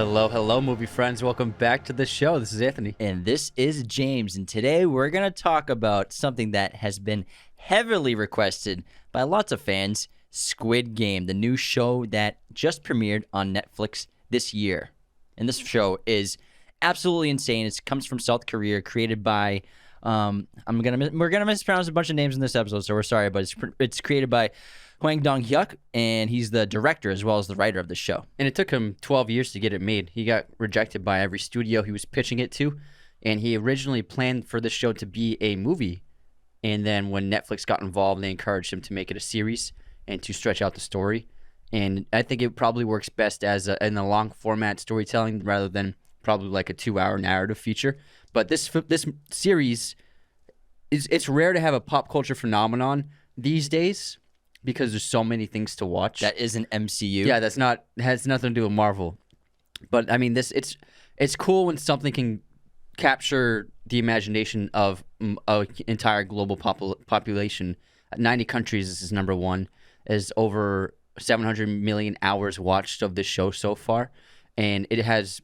Hello, hello, movie friends. Welcome back to the show. This is Anthony. And this is James. And today we're going to talk about something that has been heavily requested by lots of fans, Squid Game, the new show that just premiered on Netflix this year. And this show is absolutely insane. It comes from South Korea, created by, we're gonna mispronounce a bunch of names in this episode, so we're sorry, but it's created by Hwang Dong-hyuk, and he's the director as well as the writer of the show. And it took him 12 years to get it made. He got rejected by every studio he was pitching it to, and he originally planned for this show to be a movie. And then when Netflix got involved, they encouraged him to make it a series and to stretch out the story. And I think it probably works best as in a long format storytelling rather than probably like a 2-hour narrative feature. But this series it's rare to have a pop culture phenomenon these days, because there's so many things to watch. That isn't MCU. Yeah, has nothing to do with Marvel. But I mean, it's cool when something can capture the imagination of an entire global population. 90 countries, this is number one. Is over 700 million hours watched of this show so far, and it has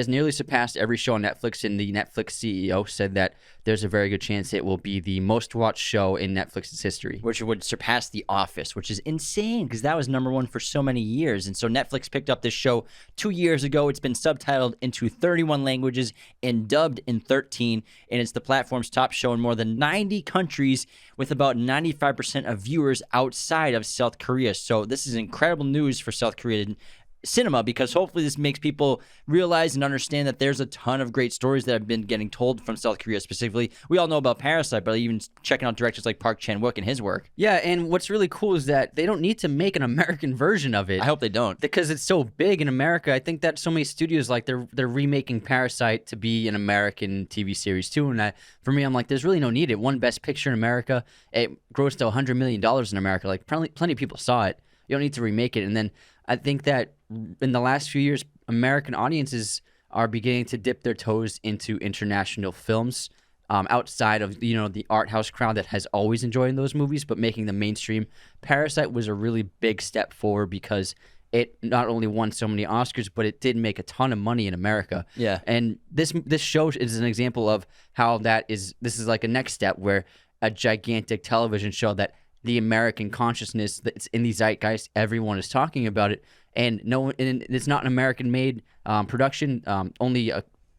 nearly surpassed every show on Netflix, and the Netflix CEO said that there's a very good chance it will be the most watched show in Netflix's history. Which would surpass The Office, which is insane because that was number one for so many years. And so Netflix picked up this show 2 years ago. It's been subtitled into 31 languages and dubbed in 13, and it's the platform's top show in more than 90 countries with about 95% of viewers outside of South Korea. So this is incredible news for South Korean cinema, because hopefully this makes people realize and understand that there's a ton of great stories that have been getting told from South Korea specifically. We all know about Parasite, but even checking out directors like Park Chan-wook and his work. Yeah, and what's really cool is that they don't need to make an American version of it. I hope they don't, because it's so big in America. I think that so many studios, like, they're remaking Parasite to be an American TV series too, and for me, I'm like, there's really no need. It won Best Picture in America. It grossed to $100 million in America. Like, plenty of people saw it. You don't need to remake it. And then I think that in the last few years, American audiences are beginning to dip their toes into international films, outside of the art house crowd that has always enjoyed those movies, but making them mainstream. Parasite was a really big step forward because it not only won so many Oscars, but it did make a ton of money in America. Yeah. And this show is an example of how this is like a next step, where a gigantic television show that the American consciousness that's in the zeitgeist, everyone is talking about it, and it's not an American-made production.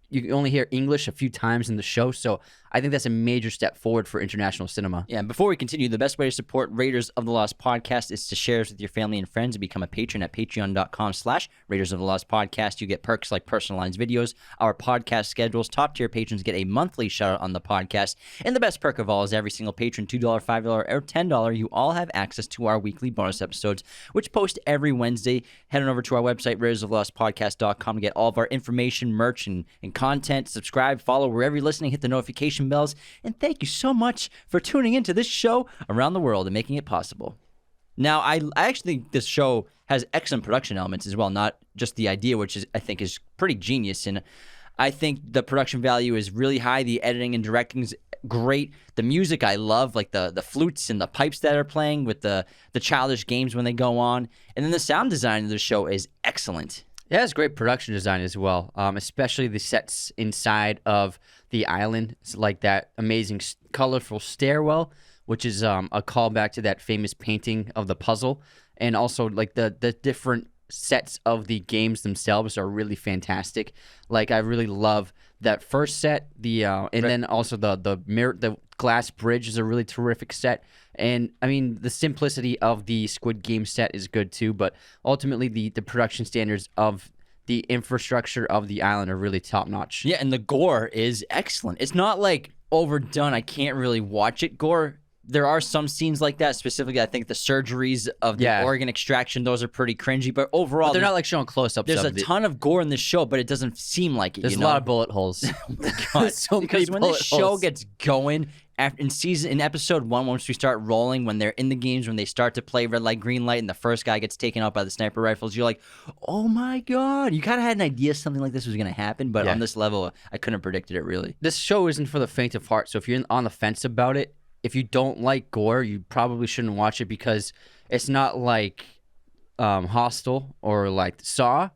You can only hear English a few times in the show, so I think that's a major step forward for international cinema. Yeah, and before we continue, the best way to support Raiders of the Lost Podcast is to share this with your family and friends and become a patron at patreon.com/Raiders of the Lost Podcast. You get perks like personalized videos, our podcast schedules, top-tier patrons get a monthly shout-out on the podcast, and the best perk of all is every single patron, $2, $5, or $10, you all have access to our weekly bonus episodes, which post every Wednesday. Head on over to our website, RaidersOfTheLostPodcast.com, to get all of our information, merch, and content. Subscribe, follow wherever you're listening, hit the notification bells, and thank you so much for tuning into this show around the world and making it possible. Now, I actually think this show has excellent production elements as well, not just the idea, which I think is pretty genius, and I think the production value is really high. The editing and directing is great. The music I love, like the flutes and the pipes that are playing with the childish games when they go on, and then the sound design of the show is excellent. Yeah, it's great production design as well, especially the sets inside of the island. It's like that amazing, colorful stairwell, which is a callback to that famous painting of the puzzle. And also, like, the different sets of the games themselves are really fantastic. Like, I really love that first set, and then also the mirror, the glass bridge is a really terrific set. And I mean, the simplicity of the Squid Game set is good too, but ultimately the production standards of the infrastructure of the island are really top notch. Yeah, and the gore is excellent. It's not like overdone. I can't really watch it gore. There are some scenes like that. Specifically, I think the surgeries of the organ extraction, those are pretty cringy. But overall, they're not like showing close-ups. There's a ton of gore in this show, but it doesn't seem like it. There's a lot of bullet holes. Oh my God. Because when this show gets going, in episode 1, once we start rolling, when they're in the games, when they start to play red light, green light, and the first guy gets taken out by the sniper rifles, you're like, oh my God. You kind of had an idea something like this was going to happen, but on this level, I couldn't have predicted it really. This show isn't for the faint of heart, so if you're on the fence about it, if you don't like gore, you probably shouldn't watch it, because it's not like Hostel or like Saw,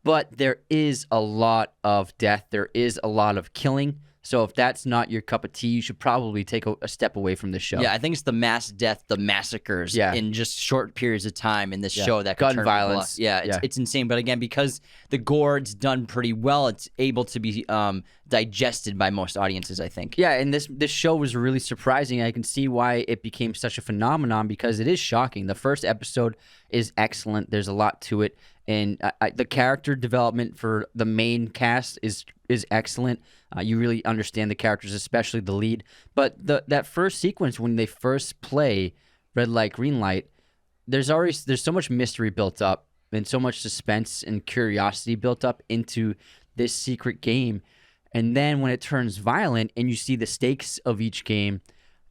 but there is a lot of death. There is a lot of killing. So if that's not your cup of tea, you should probably take a step away from this show. Yeah, I think it's the mass death, the massacres in just short periods of time in this show that could gun turn violence. people off. It's insane. But again, because the gore's done pretty well, it's able to be digested by most audiences, I think. Yeah, and this show was really surprising. I can see why it became such a phenomenon because it is shocking. The first episode is excellent. There's a lot to it. And the character development for the main cast is excellent. You really understand the characters, especially the lead. But that first sequence when they first play Red Light, Green Light, there's so much mystery built up and so much suspense and curiosity built up into this secret game. And then when it turns violent and you see the stakes of each game,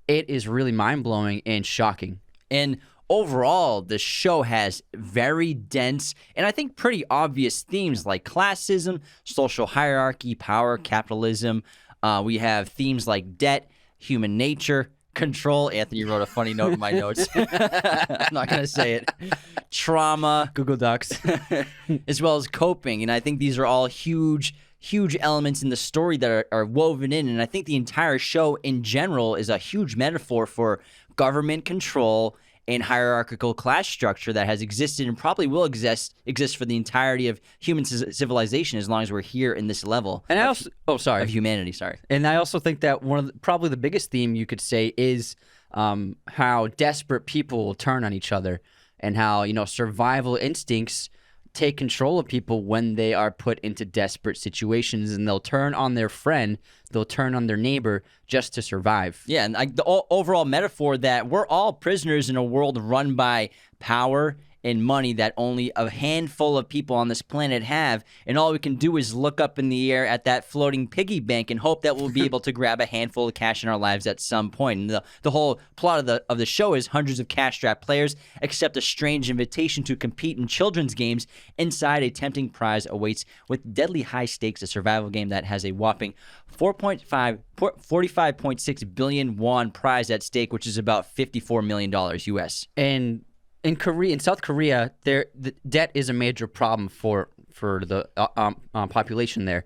it is really mind-blowing and shocking. And overall, the show has very dense and I think pretty obvious themes like classism, social hierarchy, power, capitalism. We have themes like debt, human nature, control. Anthony wrote a funny note in my notes. I'm not going to say it. Trauma. Google Docs. As well as coping. And I think these are all huge elements in the story that are woven in. And I think the entire show in general is a huge metaphor for government control and hierarchical class structure that has existed and probably will exist for the entirety of human civilization as long as we're here in this level. And of humanity. Sorry. And I also think that probably the biggest theme you could say is how desperate people will turn on each other, and how survival instincts take control of people when they are put into desperate situations, and they'll turn on their friend, they'll turn on their neighbor just to survive. Yeah, and the overall metaphor that we're all prisoners in a world run by power and money that only a handful of people on this planet have, and all we can do is look up in the air at that floating piggy bank and hope that we'll be able to grab a handful of cash in our lives at some point. And the whole plot of the show is hundreds of cash-strapped players accept a strange invitation to compete in children's games. Inside, a tempting prize awaits with deadly high stakes, a survival game that has a whopping 45.6 billion won prize at stake, which is about $54 million US. And in South Korea, the debt is a major problem for the population there,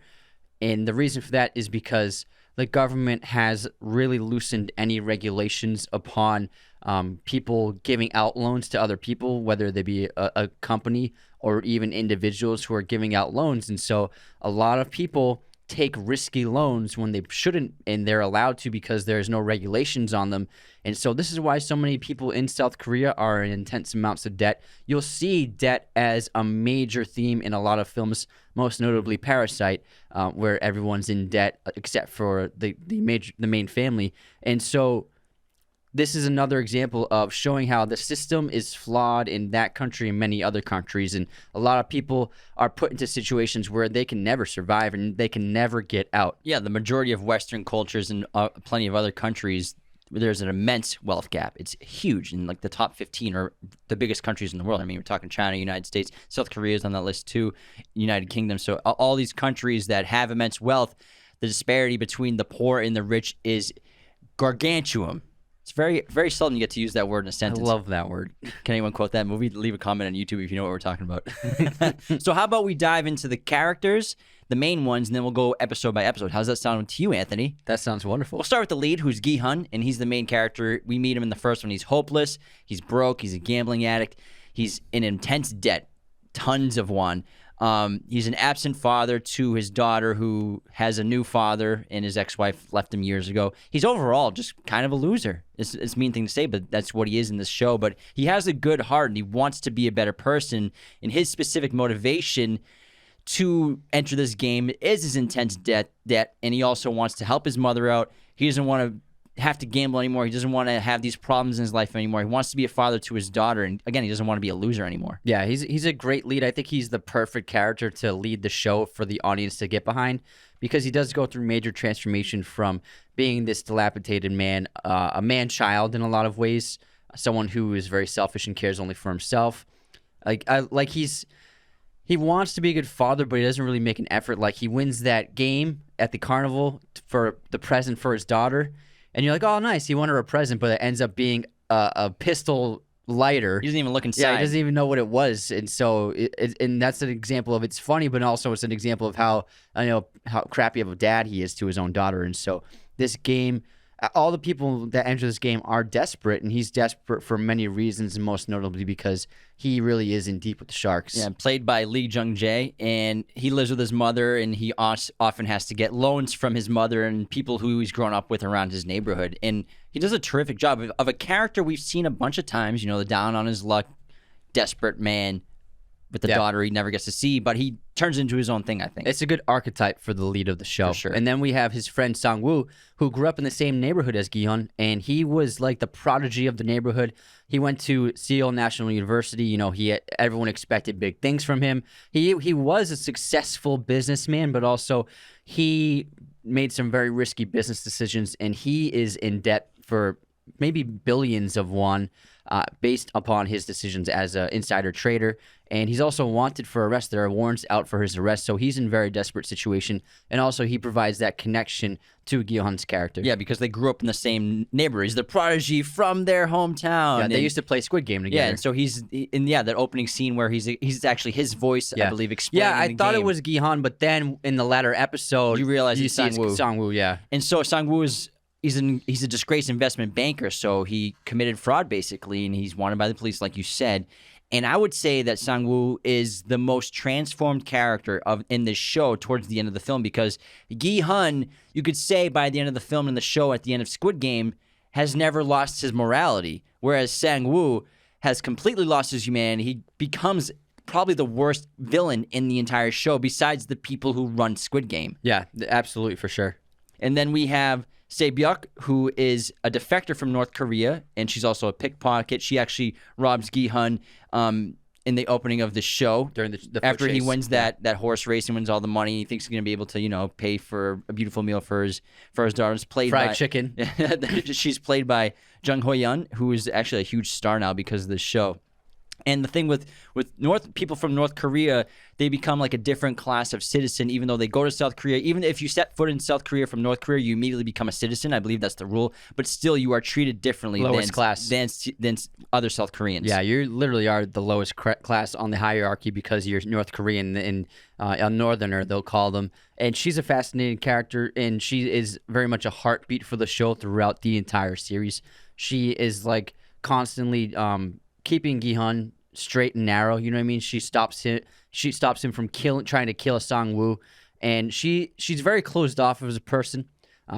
and the reason for that is because the government has really loosened any regulations upon people giving out loans to other people, whether they be a company or even individuals who are giving out loans. And so a lot of people take risky loans when they shouldn't, and they're allowed to because there's no regulations on them. And so this is why so many people in South Korea are in intense amounts of debt. You'll see debt as a major theme in a lot of films, most notably Parasite, where everyone's in debt except for the main family. And so this is another example of showing how the system is flawed in that country and many other countries. And a lot of people are put into situations where they can never survive and they can never get out. Yeah, the majority of Western cultures and plenty of other countries, there's an immense wealth gap. It's huge. And like the top 15 are the biggest countries in the world. I mean, we're talking China, United States, South Korea is on that list too, United Kingdom. So all these countries that have immense wealth, the disparity between the poor and the rich is gargantuan. It's very, very seldom you get to use that word in a sentence. I love that word. Can anyone quote that movie? Leave a comment on YouTube if you know what we're talking about. So how about we dive into the characters, the main ones, and then we'll go episode by episode. How's that sound to you, Anthony? That sounds wonderful. We'll start with the lead, who's Gi-hun, and he's the main character. We meet him in the first one. He's hopeless. He's broke. He's a gambling addict. He's in intense debt, tons of one. He's an absent father to his daughter who has a new father, and his ex-wife left him years ago. He's overall just kind of a loser. It's a mean thing to say, but that's what he is in this show. But he has a good heart, and he wants to be a better person. And his specific motivation to enter this game is his intense debt, and he also wants to help his mother out. He doesn't want to have to gamble anymore. He doesn't want to have these problems in his life anymore. He wants to be a father to his daughter, and again, he doesn't want to be a loser anymore. Yeah, he's a great lead. I think he's the perfect character to lead the show for the audience to get behind, because he does go through major transformation from being this dilapidated man, a man-child in a lot of ways, someone who is very selfish and cares only for himself. He wants to be a good father, but he doesn't really make an effort. Like, he wins that game at the carnival for the present for his daughter, and you're like, oh, nice, he won her a present, but it ends up being a pistol lighter. He doesn't even look inside. Yeah, he doesn't even know what it was, and so and that's an example of it's funny, but also it's an example of how how crappy of a dad he is to his own daughter. And so this game, all the people that enter this game are desperate, and he's desperate for many reasons, and most notably because he really is in deep with the sharks. Yeah, played by Lee Jung-jae, and he lives with his mother, and he often has to get loans from his mother and people who he's grown up with around his neighborhood. And he does a terrific job of a character we've seen a bunch of times, the down on his luck, desperate man with the daughter he never gets to see, but he turns into his own thing, I think. It's a good archetype for the lead of the show. For sure. And then we have his friend Sang-woo, who grew up in the same neighborhood as gi-hun, and he was like the prodigy of the neighborhood. He went to Seoul National University. Everyone expected big things from him. He was a successful businessman, but also he made some very risky business decisions, and he is in debt for maybe billions of won based upon his decisions as an insider trader. And he's also wanted for arrest. There are warrants out for his arrest, so he's in a very desperate situation. And also he provides that connection to gi-hun's character. Yeah, because they grew up in the same neighborhood. He's the prodigy from their hometown. Yeah, they used to play Squid Game together. Yeah, and so he's in that opening scene where he's actually his voice, I believe, explaining Yeah, I the thought game. it was gi-hun, but then in the latter episode, You realize you it's see Sang-woo. Sang-woo, yeah. And so Sang-woo he's a disgraced investment banker, so he committed fraud basically, and he's wanted by the police, like you said. And I would say that Sang-woo is the most transformed character in this show towards the end of the film, because gi-hun, you could say by the end of the film and the show at the end of Squid Game, has never lost his morality, whereas Sang-woo has completely lost his humanity. He becomes probably the worst villain in the entire show besides the people who run Squid Game. Yeah, absolutely, for sure. And then we have sae-byeok, who is a defector from North Korea, and she's also a pickpocket. She actually robs gi-hun in the opening of the show. During the after he chase. wins that horse race and wins all the money, he thinks he's going to be able to, pay for a beautiful meal for his daughters. Fried chicken. She's played by jun-ho, who is actually a huge star now because of this show. And the thing with people from North Korea, they become like a different class of citizen, even though they go to South Korea. Even if you set foot in South Korea from North Korea, you immediately become a citizen. I believe that's the rule. But still, you are treated differently than other South Koreans. Yeah, you literally are the lowest class on the hierarchy because you're North Korean and a northerner, they'll call them. And she's a fascinating character, and she is very much a heartbeat for the show throughout the entire series. She is like constantly keeping gi-hun straight and narrow. You know what I mean? She stops him from trying to kill Sang-woo, and she's very closed off as a person.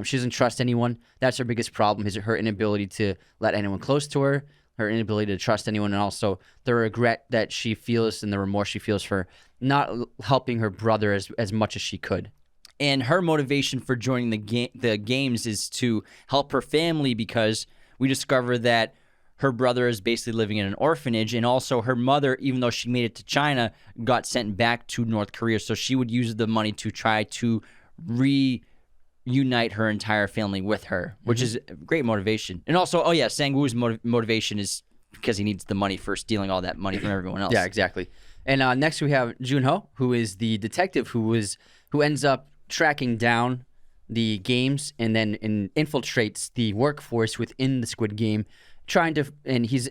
She doesn't trust anyone. That's her biggest problem, is her inability to let anyone close to her, her inability to trust anyone, and also the regret that she feels and the remorse she feels for not helping her brother as much as she could. And her motivation for joining the games is to help her family, because we discover that her brother is basically living in an orphanage, and also her mother, even though she made it to China, got sent back to North Korea. So she would use the money to try to reunite her entire family with her, which is great motivation. And also, Sang-woo's motivation is because he needs the money for stealing all that money from everyone else. Yeah, exactly. And next we have Jun-ho, who is the detective who ends up tracking down the games and then infiltrates the workforce within the Squid Game, and he's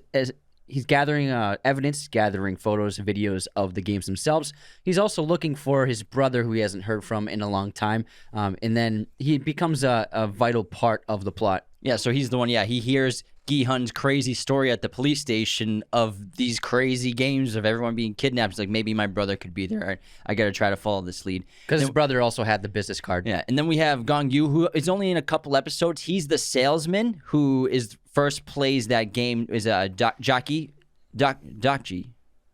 gathering evidence, gathering photos, videos of the games themselves. He's also looking for his brother, who he hasn't heard from in a long time, and then he becomes a vital part of the plot. Yeah, so he's the one. Yeah, he hears gi-hun's crazy story at the police station of these crazy games of everyone being kidnapped. He's like, maybe my brother could be there. I got to try to follow this lead. Because his brother also had the business card. Yeah, and then we have Gong-yu, who is only in a couple episodes. He's the salesman who first plays that game, is a Dokji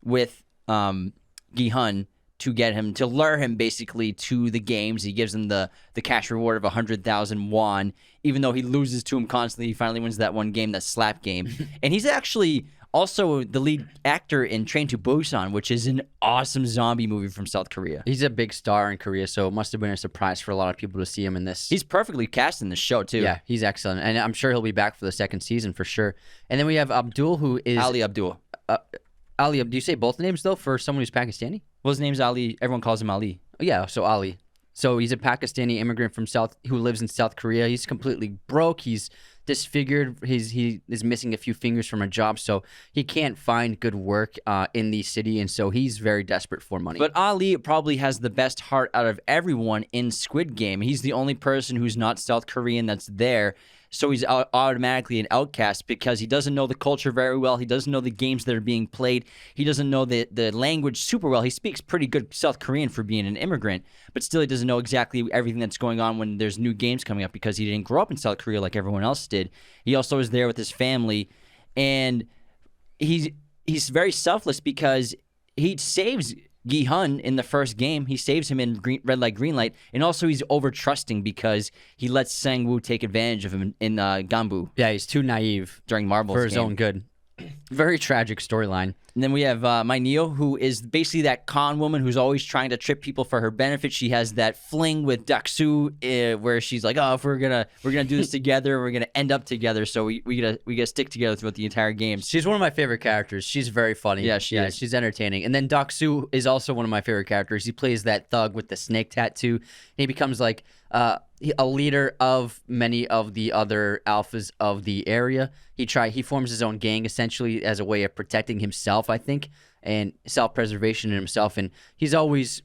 with gi-hun to lure him basically to the games. He gives him the cash reward of 100,000 won. Even though he loses to him constantly, he finally wins that one game, that slap game. And he's actually also the lead actor in Train to Busan, which is an awesome zombie movie from South Korea. He's a big star in Korea, so it must have been a surprise for a lot of people to see him in this. He's perfectly cast in the show, too. Yeah, he's excellent. And I'm sure he'll be back for the second season for sure. And then we have Abdul, who is... Ali Abdul. Ali, do you say both names, though, for someone who's Pakistani? Well, his name's Ali. Everyone calls him Ali. Yeah, so Ali. So he's a Pakistani immigrant who lives in South Korea. He's completely broke. He's disfigured. He is missing a few fingers from a job, so he can't find good work in the city, and so he's very desperate for money. But Ali probably has the best heart out of everyone in Squid Game. He's the only person who's not South Korean that's there. So he's automatically an outcast because he doesn't know the culture very well. He doesn't know the games that are being played. He doesn't know the language super well. He speaks pretty good South Korean for being an immigrant, but still he doesn't know exactly everything that's going on when there's new games coming up because he didn't grow up in South Korea like everyone else did. He also is there with his family, and he's very selfless because he saves gi-hun in the first game. He saves him in red light, green light, and also he's over trusting because he lets Sang-woo take advantage of him in Ganbu. Yeah, he's too naive during Marvel's for his game. own good. Very tragic storyline. And then we have My Neo, who is basically that con woman who's always trying to trip people for her benefit. She has that fling with Dak-soo where she's like, "Oh, if we're gonna do this together, we're gonna end up together. So we gotta stick together throughout the entire game." She's one of my favorite characters. She's very funny. Yeah, she is. She's entertaining. And then Dak-soo is also one of my favorite characters. He plays that thug with the snake tattoo. He becomes like a leader of many of the other alphas of the area. He forms his own gang essentially as a way of protecting himself, I think, and self-preservation in himself. And he's always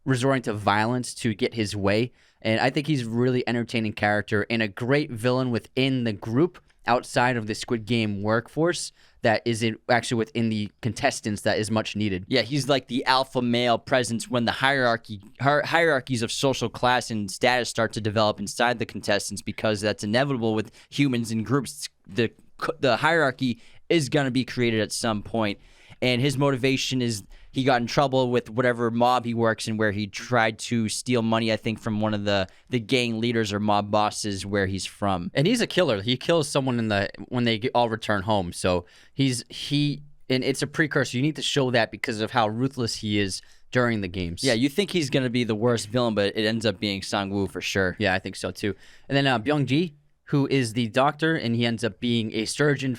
resorting to violence to get his way. And I think he's a really entertaining character and a great villain within the group outside of the Squid Game workforce that is actually within the contestants that is much needed. Yeah, he's like the alpha male presence when the hierarchies of social class and status start to develop inside the contestants, because that's inevitable with humans in groups. The hierarchy is going to be created at some point, and his motivation is he got in trouble with whatever mob he works in, where he tried to steal money, I think, from one of the gang leaders or mob bosses where he's from. And he's a killer. He kills someone when they all return home. So and it's a precursor. You need to show that because of how ruthless he is during the games. Yeah, you think he's going to be the worst villain, but it ends up being Sang-woo for sure. Yeah, I think so too. And then Byung-ji, who is the doctor, and he ends up being a surgeon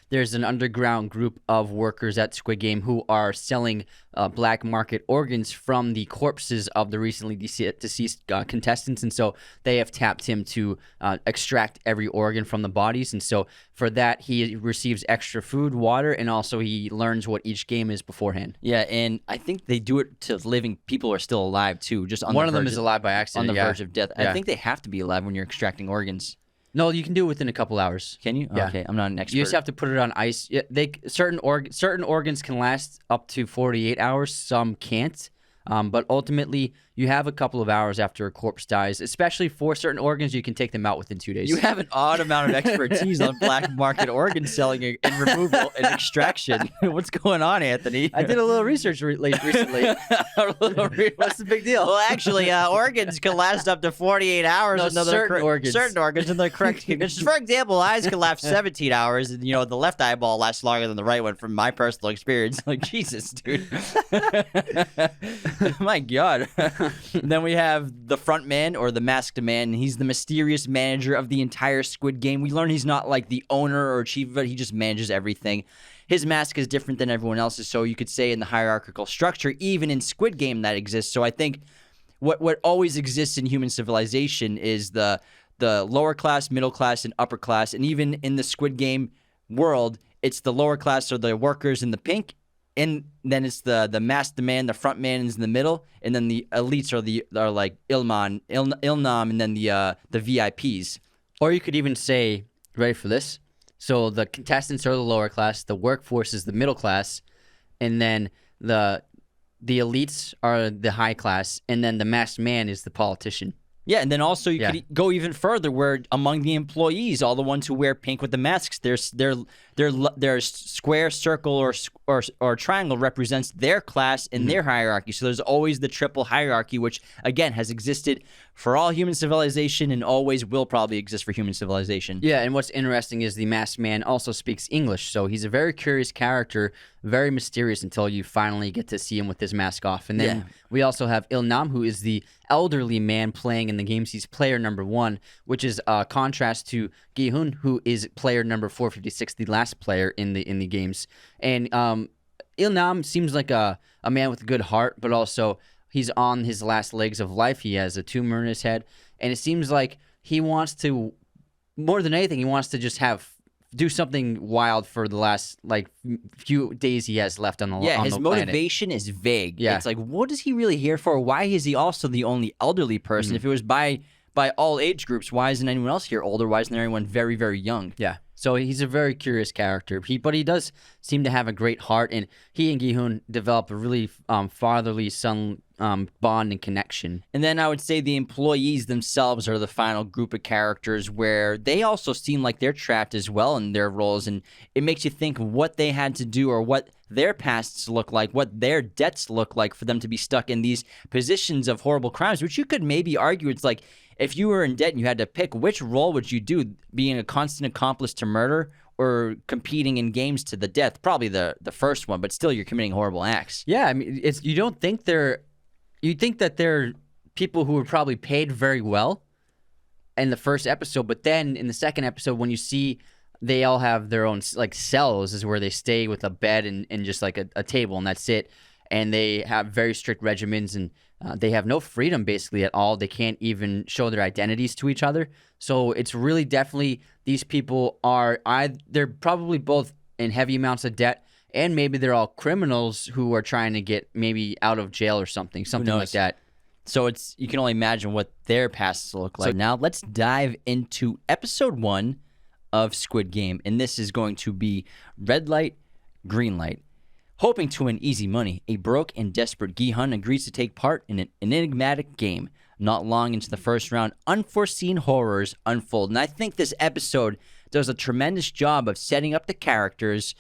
there's an underground group of workers at Squid Game who are selling black market organs from the corpses of the recently deceased contestants, and so they have tapped him to extract every organ from the bodies, and so for that he receives extra food, water, and also he learns what each game is beforehand. Yeah, and I think they do it to living people who are still alive too. Just on one of them is alive by accident, on the verge of death. Yeah. I think they have to be alive when you're extracting organs. No, you can do it within a couple hours. Can you? Yeah. Okay, I'm not an expert. You just have to put it on ice. Certain organs can last up to 48 hours. Some can't. But ultimately, you have a couple of hours after a corpse dies, especially for certain organs. You can take them out within 2 days. You have an odd amount of expertise on black market organ selling and removal and extraction. What's going on, Anthony? I did a little research recently. What's the big deal? Well, actually, organs can last up to 48 hours. No, certain organs. Certain organs in the correct conditions. For example, eyes can last 17 hours, and the left eyeball lasts longer than the right one, from my personal experience. Like, Jesus, dude. My God. Then we have the front man, or the masked man, and he's the mysterious manager of the entire Squid Game. We learn he's not like the owner or chief of it, he just manages everything. His mask is different than everyone else's, so you could say in the hierarchical structure, even in Squid Game, that exists. So I think what always exists in human civilization is the lower class, middle class, and upper class. And even in the Squid Game world, it's the lower class, or the workers in the pink, and then it's the masked man, the front man is in the middle, and then the elites are like Ilnam, and then the VIPs. Or you could even say, ready for this? So the contestants are the lower class, the workforce is the middle class, and then the elites are the high class, and then the masked man is the politician. Yeah, and then also you could go even further, where among the employees, all the ones who wear pink with the masks, their square, circle, or triangle represents their class and their hierarchy. So there's always the triple hierarchy, which again has existed for all human civilization and always will probably exist for human civilization. Yeah, and what's interesting is the masked man also speaks English, so he's a very curious character, very mysterious until you finally get to see him with his mask off. And then we also have Ilnam, who is the elderly man playing in the games. He's player number 1, which is a contrast to gi-hun, who is player number 456, the last player in the games. And Ilnam seems like a man with a good heart, but also he's on his last legs of life. He has a tumor in his head, and it seems like he wants to more than anything, he wants to just do something wild for the last few days he has left on the Yeah, on his the planet. motivation is vague. Yeah. It's like, what is he really here for? Why is he also the only elderly person? If it was by all age groups, why isn't anyone else here older? Why isn't there anyone very, very young? Yeah. So he's a very curious character. But he does seem to have a great heart, and he and gi-hun develop a really fatherly son bond and connection. And then I would say the employees themselves are the final group of characters where they also seem like they're trapped as well in their roles, and it makes you think what they had to do or what their pasts look like, what their debts look like for them to be stuck in these positions of horrible crimes, which you could maybe argue it's like, if you were in debt and you had to pick, which role would you do? Being a constant accomplice to murder or competing in games to the death? Probably the first one, but still you're committing horrible acts. Yeah, I mean, you think that they're people who were probably paid very well in the first episode, but then in the second episode, when you see they all have their own cells, is where they stay with a bed and just like a table, and that's it. And they have very strict regimens, and they have no freedom basically at all. They can't even show their identities to each other. So it's really definitely these people they're probably both in heavy amounts of debt, and maybe they're all criminals who are trying to get maybe out of jail or something like that. So you can only imagine what their pasts look like. So now let's dive into episode 1 of Squid Game, and this is going to be red light, green light. Hoping to win easy money, a broke and desperate gi-hun agrees to take part in an enigmatic game. Not long into the first round, unforeseen horrors unfold. And I think this episode does a tremendous job of setting up the characters,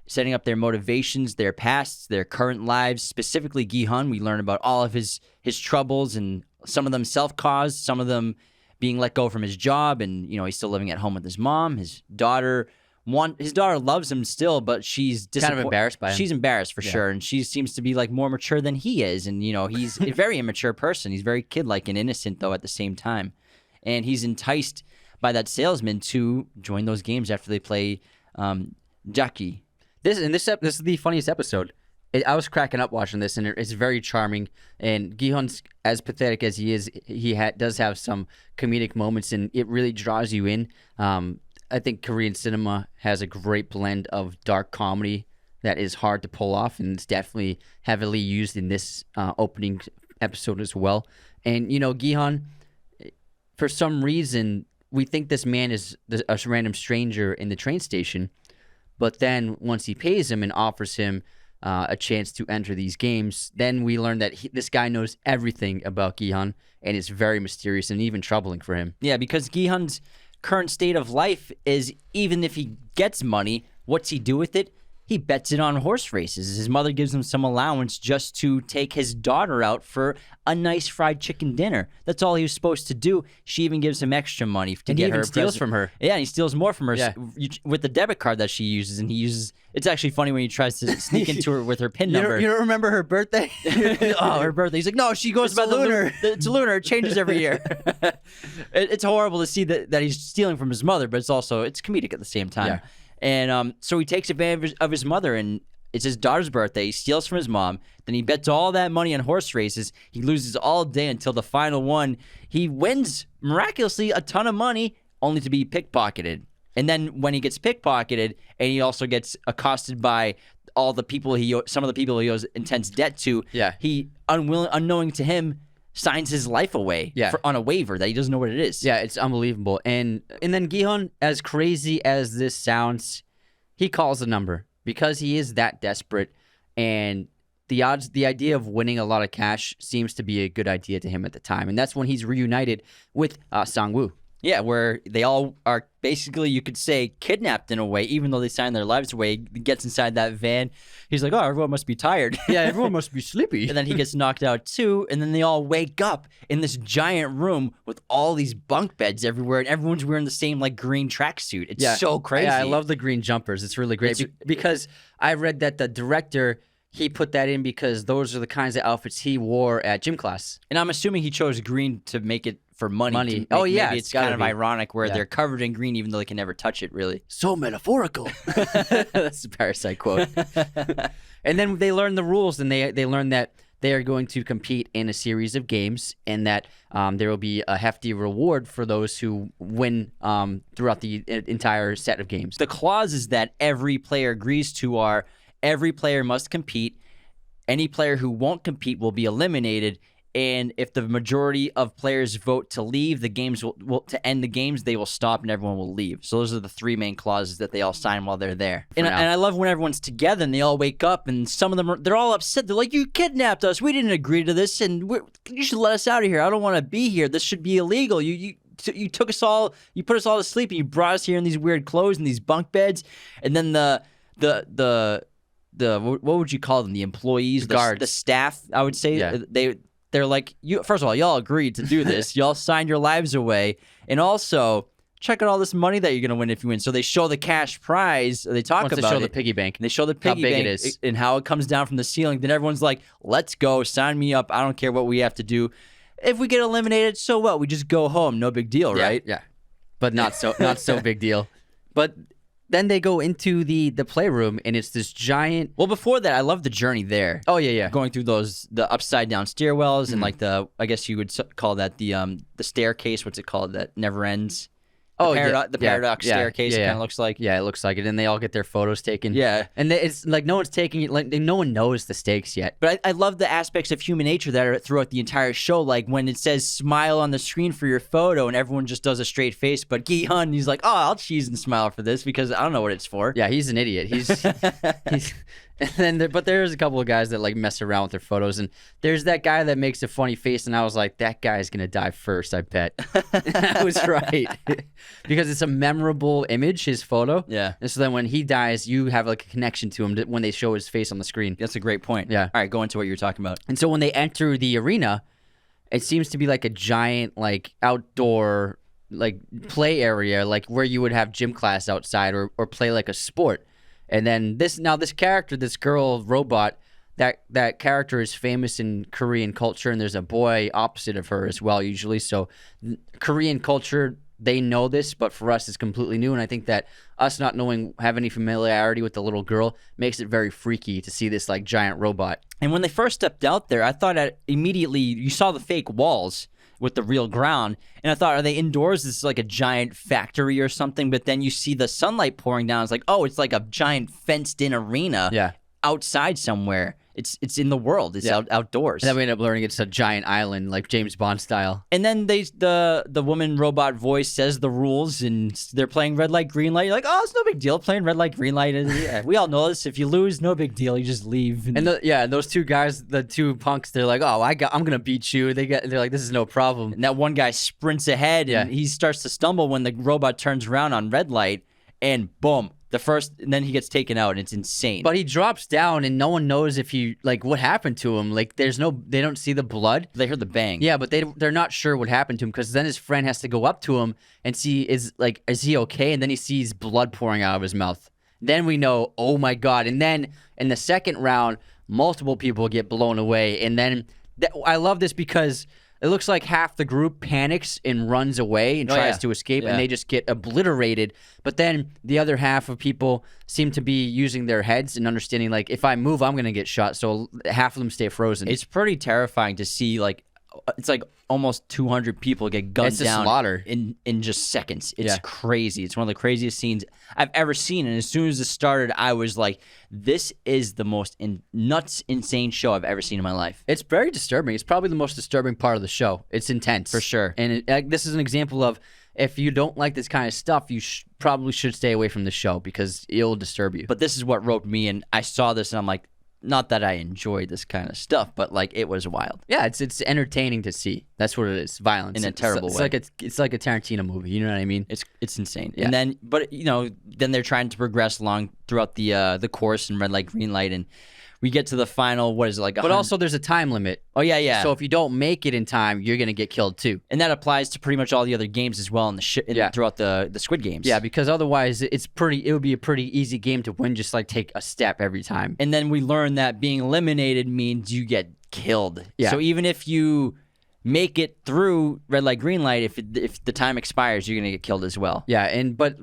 setting up their motivations, their pasts, their current lives. Specifically gi-hun, we learn about all of his troubles, and some of them self-caused, some of them being let go from his job, and he's still living at home with his mom. His daughter loves him still, but she's kind of embarrassed by him. She's embarrassed for sure, and she seems to be more mature than he is, and he's a very immature person. He's very kid-like and innocent though at the same time, and he's enticed by that salesman to join those games after they play Jackie. This is the funniest episode. I was cracking up watching this, and it's very charming. And gi-hun's, as pathetic as he is, does have some comedic moments, and it really draws you in. I think Korean cinema has a great blend of dark comedy that is hard to pull off, and it's definitely heavily used in this opening episode as well. And, gi-hun, for some reason, we think this man is a random stranger in the train station, but then once he pays him and offers him a chance to enter these games, then we learn that this guy knows everything about gi-hun, and it's very mysterious and even troubling for him. Yeah, because gi-hun's current state of life is, even if he gets money, what's he do with it? He bets it on horse races. His mother gives him some allowance just to take his daughter out for a nice fried chicken dinner. That's all he was supposed to do. She even gives him extra money to and get he even her. Steals from her. Yeah, and he steals more from her Yeah. with the debit card that she uses. And it's actually funny when he tries to sneak into her with her PIN number. You don't remember her birthday? Oh, her birthday. He's like, no, she goes by lunar. It's lunar. It changes every year. It's horrible to see that he's stealing from his mother, but it's comedic at the same time. Yeah. And so he takes advantage of his mother, and it's his daughter's birthday. He steals from his mom. Then he bets all that money on horse races. He loses all day until the final one. He wins, miraculously, a ton of money, only to be pickpocketed. And then when he gets pickpocketed, and he also gets accosted by some of the people he owes intense debt to, he, unknowing to him, signs his life away on a waiver that he doesn't know what it is. Yeah, it's unbelievable. And then gi-hun, as crazy as this sounds, he calls a number because he is that desperate, and the idea of winning a lot of cash seems to be a good idea to him at the time. And that's when he's reunited with Sang-woo. Yeah, where they all are basically, you could say, kidnapped in a way, even though they signed their lives away. He gets inside that van. He's like, oh, everyone must be tired. Yeah, everyone must be sleepy. And then he gets knocked out too, and then they all wake up in this giant room with all these bunk beds everywhere, and everyone's wearing the same green tracksuit. It's so crazy. Yeah, I love the green jumpers. It's really great because I read that the director, he put that in because those are the kinds of outfits he wore at gym class. And I'm assuming he chose green to make it for money. Maybe it's kind of ironic where they're covered in green even though they can never touch it, really. So metaphorical. That's the Parasite quote. And then they learn the rules, and they learn that they are going to compete in a series of games, and that there will be a hefty reward for those who win throughout the entire set of games. The clauses that every player agrees to are every player must compete. Any player who won't compete will be eliminated. And if the majority of players vote to leave, the games will to end the games, they will stop and everyone will leave. So those are the 3 main clauses that they all sign while they're there. And I love when everyone's together and they all wake up and some of them, they're all upset. They're like, you kidnapped us. We didn't agree to this and you should let us out of here. I don't want to be here. This should be illegal. You took us all, you put us all to sleep and you brought us here in these weird clothes and these bunk beds. And then the what would you call them? The employees, the guards, the staff, I would say. They're like, first of all, y'all agreed to do this. Y'all signed your lives away. And also, check out all this money that you're going to win if you win. So they show the cash prize. They talk about it. They show the piggy bank. And they show the piggy bank it is. and how it comes down from the ceiling. Then everyone's like, let's go. Sign me up. I don't care what we have to do. If we get eliminated, so what? We just go home. No big deal, right? Yeah. But not so big deal. But then they go into the playroom, and it's this giant... Well, before that, I love the journey there. Oh, yeah. Going through the upside-down stairwells and, like, I guess you would call that the staircase. What's it called? That never ends. The paradox staircase, it kind of looks like. Yeah, it looks like it. And they all get their photos taken. Yeah. And it's like no one's taking it, like no one knows the stakes yet. But I love the aspects of human nature that are throughout the entire show. Like when it says smile on the screen for your photo and everyone just does a straight face. But gi-hun, he's like, oh, I'll cheese and smile for this because I don't know what it's for. Yeah, he's an idiot. He's and then but there's a couple of guys that like mess around with their photos, and there's that guy that makes a funny face, and I was like, that guy's gonna die first, I bet. I was right. Because it's a memorable image, his photo. Yeah. And so then when he dies, you have like a connection to him when they show his face on the screen. That's a great point. Yeah. All right, go into what you were talking about. And so when they enter the arena, it seems to be like a giant like outdoor like play area, like where you would have gym class outside or play like a sport. And then this character, this girl robot, that character is famous in Korean culture, and there's a boy opposite of her as well usually. So Korean culture, they know this, but for us it's completely new. And I think that us not have any familiarity with the little girl makes it very freaky to see this like giant robot. And when they first stepped out there, I thought immediately you saw the fake walls with the real ground, and I thought, are they indoors? This is like a giant factory or something. But then you see the sunlight pouring down. It's like, oh, it's like a giant fenced-in arena outside somewhere. It's in the world. It's outdoors. And then we end up learning it's a giant island, like James Bond style. And then the woman robot voice says the rules, and they're playing red light, green light. You're like, oh, it's no big deal playing red light, green light. Yeah, we all know this. If you lose, no big deal. You just leave. And those two guys, the two punks, they're like, oh, I'm gonna beat you. They're like, this is no problem. And that one guy sprints ahead, and he starts to stumble when the robot turns around on red light, and boom. And then he gets taken out, and it's insane. But he drops down, and no one knows if what happened to him. Like, they don't see the blood. They heard the bang. Yeah, but they're not sure what happened to him, because then his friend has to go up to him and see, is he okay? And then he sees blood pouring out of his mouth. Then we know, oh my God. And then in the second round, multiple people get blown away. And then I love this because it looks like half the group panics and runs away and tries to escape, and they just get obliterated. But then the other half of people seem to be using their heads and understanding, like, if I move, I'm going to get shot. So half of them stay frozen. It's pretty terrifying to see, like, it's like almost 200 people get gunned down slaughter. in just seconds. It's crazy. It's one of the craziest scenes I've ever seen. And as soon as it started, I was like, this is the most nuts, insane show I've ever seen in my life. It's very disturbing. It's probably the most disturbing part of the show. It's intense. For sure. And this is an example of, if you don't like this kind of stuff, you probably should stay away from the show because it'll disturb you. But this is what roped me in. I saw this and I'm like, not that I enjoy this kind of stuff, but like it was wild. Yeah, it's entertaining to see. That's what it is. Violence in a terrible way. It's like a Tarantino movie. You know what I mean? It's insane. Yeah. And then, but then they're trying to progress along throughout the course in red light, green light, and we get to the final. What is it like? But also, there's a time limit. Oh yeah. So if you don't make it in time, you're gonna get killed too. And that applies to pretty much all the other games as well throughout the Squid Games. Yeah, because otherwise it would be a pretty easy game to win. Just like take a step every time. And then we learn that being eliminated means you get killed. Yeah. So even if you make it through red light, green light, if the time expires, you're gonna get killed as well. Yeah, but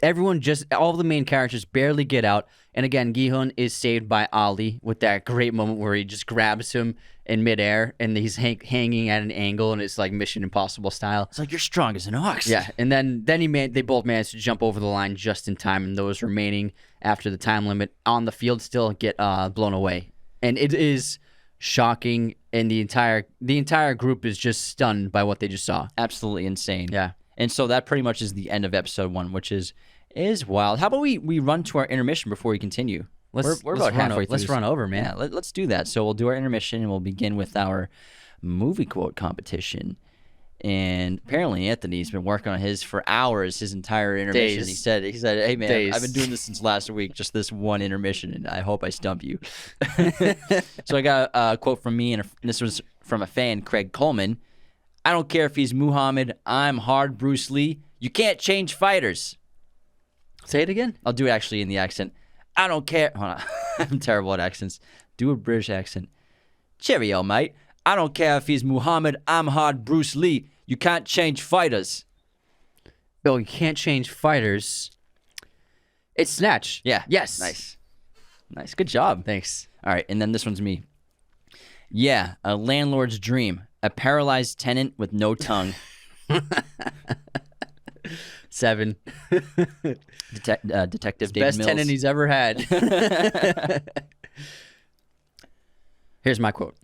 all the main characters barely get out. And again, gi-hun is saved by Ali with that great moment where he just grabs him in midair and he's hanging at an angle and it's like Mission Impossible style. It's like, you're strong as an ox. Yeah, and then they both managed to jump over the line just in time, and those remaining after the time limit on the field still get blown away. And it is shocking, and the entire group is just stunned by what they just saw. Absolutely insane. Yeah. And so that pretty much is the end of episode 1, which is wild. How about we run to our intermission before we continue? We're about halfway through. Let's run over, man. Yeah, let's do that. So we'll do our intermission, and we'll begin with our movie quote competition. And apparently Anthony's been working on his for hours, his entire intermission. Days. He said, hey man, Days. I've been doing this since last week, just this one intermission, and I hope I stump you. So I got a quote from me, and this was from a fan, Craig Coleman. I don't care if he's Muhammad, I'm hard Bruce Lee. You can't change fighters. Say it again. I'll do it actually in the accent. I don't care. Hold on. I'm terrible at accents. Do a British accent. Cheerio, mate. I don't care if he's Muhammad, I'm hard Bruce Lee. You can't change fighters. Bill, you can't change fighters. It's Snatch. Yeah. Yes. Nice. Good job. Thanks. All right, and then this one's me. Yeah, a landlord's dream. A paralyzed tenant with no tongue. 7. Detective David Best Mills. tenant he's ever had. Here's my quote.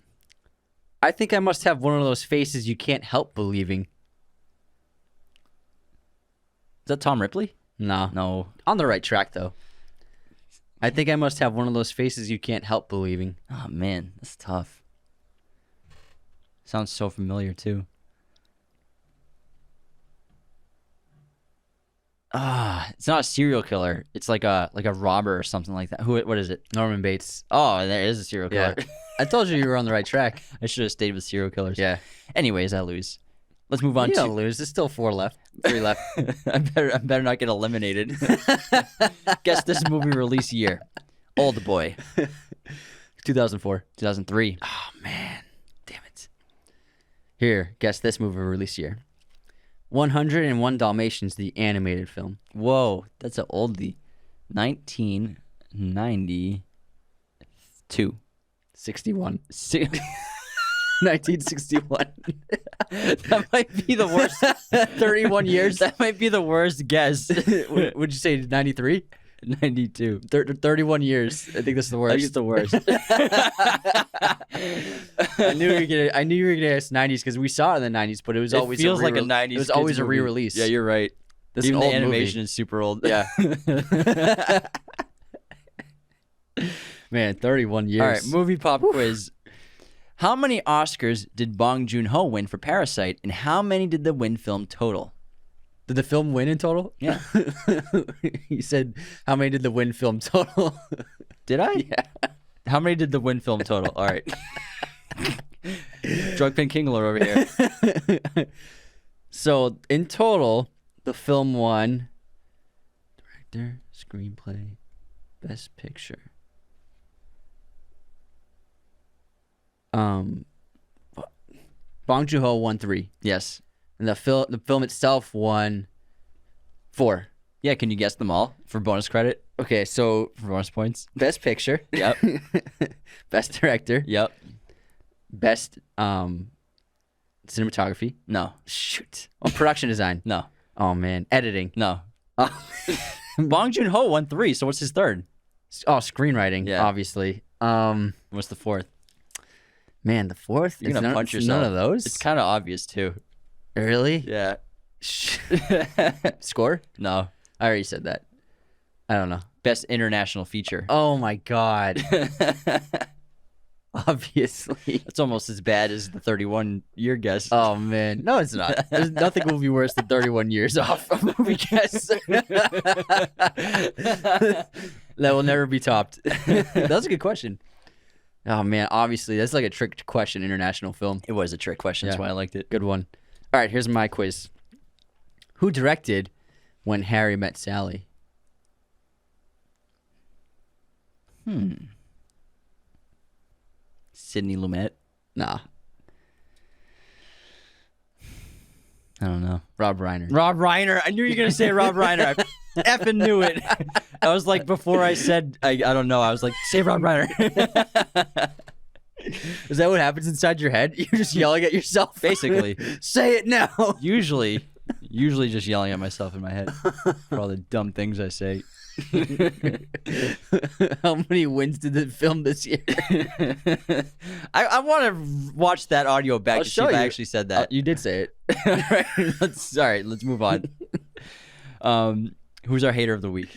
I think I must have one of those faces you can't help believing. Is that Tom Ripley? No. On the right track, though. I think I must have one of those faces you can't help believing. Oh, man, that's tough. Sounds so familiar, too. It's not a serial killer. It's like a robber or something like that. What is it? Norman Bates. Oh, there is a serial killer. Yeah. I told you were on the right track. I should have stayed with serial killers. Yeah. Anyways, I lose. Let's move on You to. don't lose. There's still 3 left. I better not get eliminated. Guess this movie release year. Old Boy. 2004. 2003. Oh, man. Damn it. Here, guess this movie release year. 101 Dalmatians, the animated film. Whoa, that's an oldie. 1992. 61. 1961. That might be the worst. 31 years. That might be the worst guess. Would you say 93? 92. 31 years. I think that's the worst. I think it's the worst. I knew you were gonna ask 90s because we saw it in the 90s, but it was always feels like a 90s. It was always a re-release. Yeah, you're right. This Even is an the old animation movie. is super old. Yeah. Man, 31 years. All right, movie pop quiz. How many Oscars did Bong Joon-ho win for Parasite, and how many did the Win film total? Did the film win in total? Yeah. You said, how many did the Win film total? Did I? Yeah. How many did the Win film total? All right. Drug Pen Kingler over here. So, in total, the film won director, screenplay, best picture. Bong Joon-ho won 3. Yes. And the film itself won 4. Yeah, can you guess them all for bonus credit? Okay, so For bonus points? best picture. Yep. Best director. Yep. Best cinematography. No. Shoot. Oh, production design. No. Oh man, editing. No. Oh, Bong Joon-ho won 3, so what's his third? screenwriting. Yeah. Obviously. What's the fourth? Man, the 4th. You're going to punch it's yourself. None of those. It's kind of obvious, too. Really? Yeah. Score? No. I already said that. I don't know. Best international feature. Oh my god. Obviously. That's almost as bad as the 31-year guess. Oh man. No, it's not. There's nothing will be worse than 31 years off a movie guess. That will never be topped. That was a good question. Oh man, obviously that's like a trick question, international film. It was a trick question. That's Yeah. why I liked it. Good one. All right, here's my quiz. Who directed When Harry Met Sally? Sidney Lumet. Nah, I don't know. Rob Reiner. Rob Reiner. I knew you were going to say Rob Reiner. effing knew it. I was like, before I said, I don't know. I was like, say Rob Reiner. Is that what happens inside your head? You're just yelling at yourself? Basically. Say it now. Usually just yelling at myself in my head for all the dumb things I say. How many wins did it film this year? I want to watch that audio back to see if I actually said that. You did say it. All right, let's move on. Who's our hater of the week?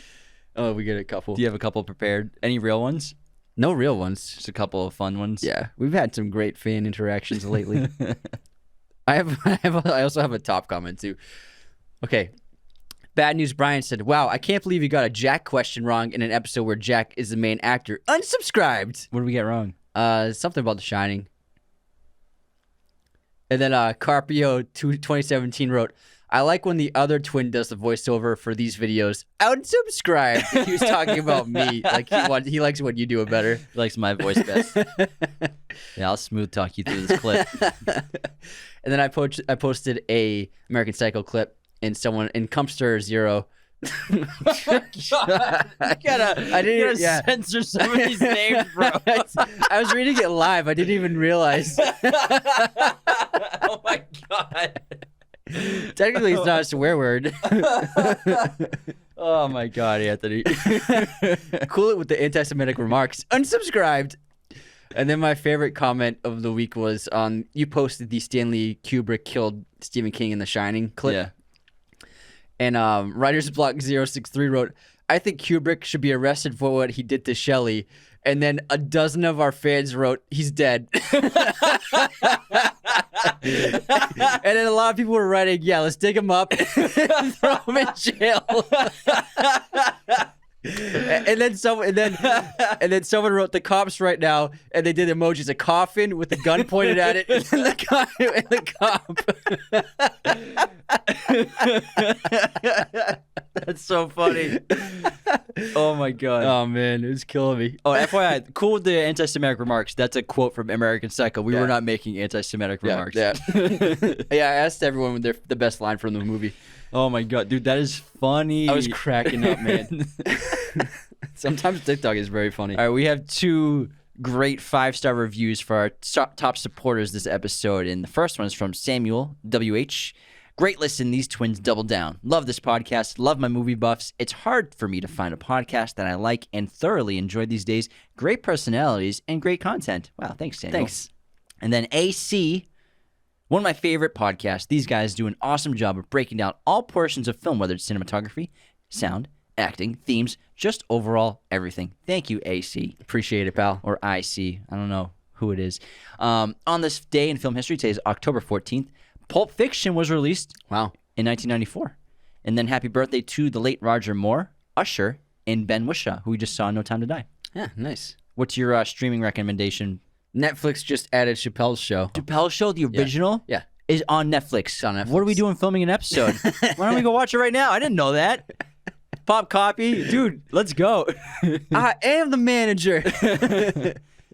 Oh, we get a couple. Do you have a couple prepared? Any real ones? No real ones. Just a couple of fun ones. Yeah, we've had some great fan interactions lately. I also have a top comment too. Okay. Bad News Brian said, "Wow, I can't believe you got a Jack question wrong in an episode where Jack is the main actor. Unsubscribed." What did we get wrong? Something about The Shining. And then Carpio 2017 wrote, "I like when the other twin does the voiceover for these videos. Unsubscribe." He was talking about me. Like he likes when you do it better. He likes my voice best. Yeah, I'll smooth talk you through this clip. And then I posted a American Psycho clip, and someone in Cumpster Zero. Oh my God. I gotta censor some of these names, bro. I was reading it live. I didn't even realize. Oh my God. Technically, it's not a swear word. Oh my God, Anthony. Cool it with the anti-Semitic remarks. Unsubscribed. And then my favorite comment of the week was you posted the Stanley Kubrick killed Stephen King in The Shining clip. Yeah. And Writer's Block 063 wrote, "I think Kubrick should be arrested for what he did to Shelley." And then a dozen of our fans wrote, "He's dead." And then a lot of people were writing, "Yeah, let's dig him up and throw him in jail." And then someone wrote, "The cops right now," and they did emojis, a coffin with a gun pointed at it, and then the cop. That's so funny. Oh my God. Oh man, it was killing me. Oh, FYI, cool with the anti-Semitic remarks. That's a quote from American Psycho. We were not making anti-Semitic remarks. Yeah. Yeah, I asked everyone the best line from the movie. Oh my God, dude, that is funny. I was cracking up, man. Sometimes TikTok is very funny. All right, we have 2 great 5-star reviews for our top supporters this episode. And the first one is from Samuel WH. "Great listen, these twins double down. Love this podcast. Love my movie buffs. It's hard for me to find a podcast that I like and thoroughly enjoy these days. Great personalities and great content." Wow, thanks, Samuel. Thanks. And then AC, "One of my favorite podcasts. These guys do an awesome job of breaking down all portions of film, whether it's cinematography, sound, acting, themes, just overall everything. Thank you, AC." Appreciate it, pal. Or IC. I don't know who it is. On this day in film history, today is October 14th, Pulp Fiction was released Wow. in 1994. And then happy birthday to the late Roger Moore, Usher, and Ben Whishaw, who we just saw in No Time to Die. Yeah, nice. What's your streaming recommendation? Netflix just added Chappelle's Show. Chappelle's Show, the original, Yeah. is on Netflix. It's on Netflix. What are we doing filming an episode? Why don't we go watch it right now? I didn't know that. Pop copy. Dude, let's go. I am the manager.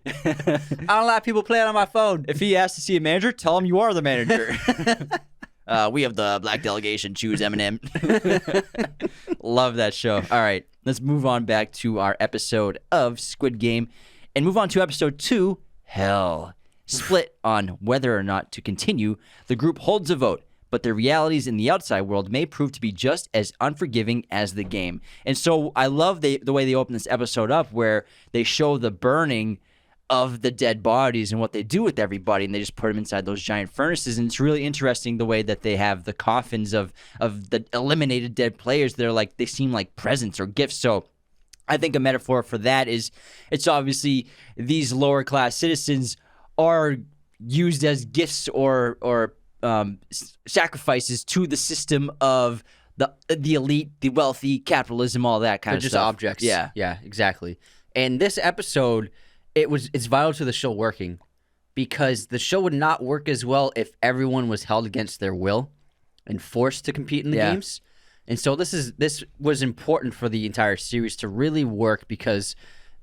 I don't like people playing on my phone. If he asks to see a manager, tell him you are the manager. We have the black delegation. Choose Eminem. Love that show. All right, let's move on back to our episode of Squid Game and move on to episode 2, Hell. Split on whether or not to continue, the group holds a vote, but the realities in the outside world may prove to be just as unforgiving as the game. And so I love the way they open this episode up where they show the burning of the dead bodies and what they do with everybody, and they just put them inside those giant furnaces. And it's really interesting the way that they have the coffins of the eliminated dead players. They seem like presents or gifts. So I think a metaphor for that is it's obviously these lower class citizens are used as gifts or sacrifices to the system of the elite, the wealthy, capitalism, all that kind of stuff. They're just objects. Yeah, exactly. And this episode, it's vital to the show working because the show would not work as well if everyone was held against their will and forced to compete in the games. And so this was important for the entire series to really work because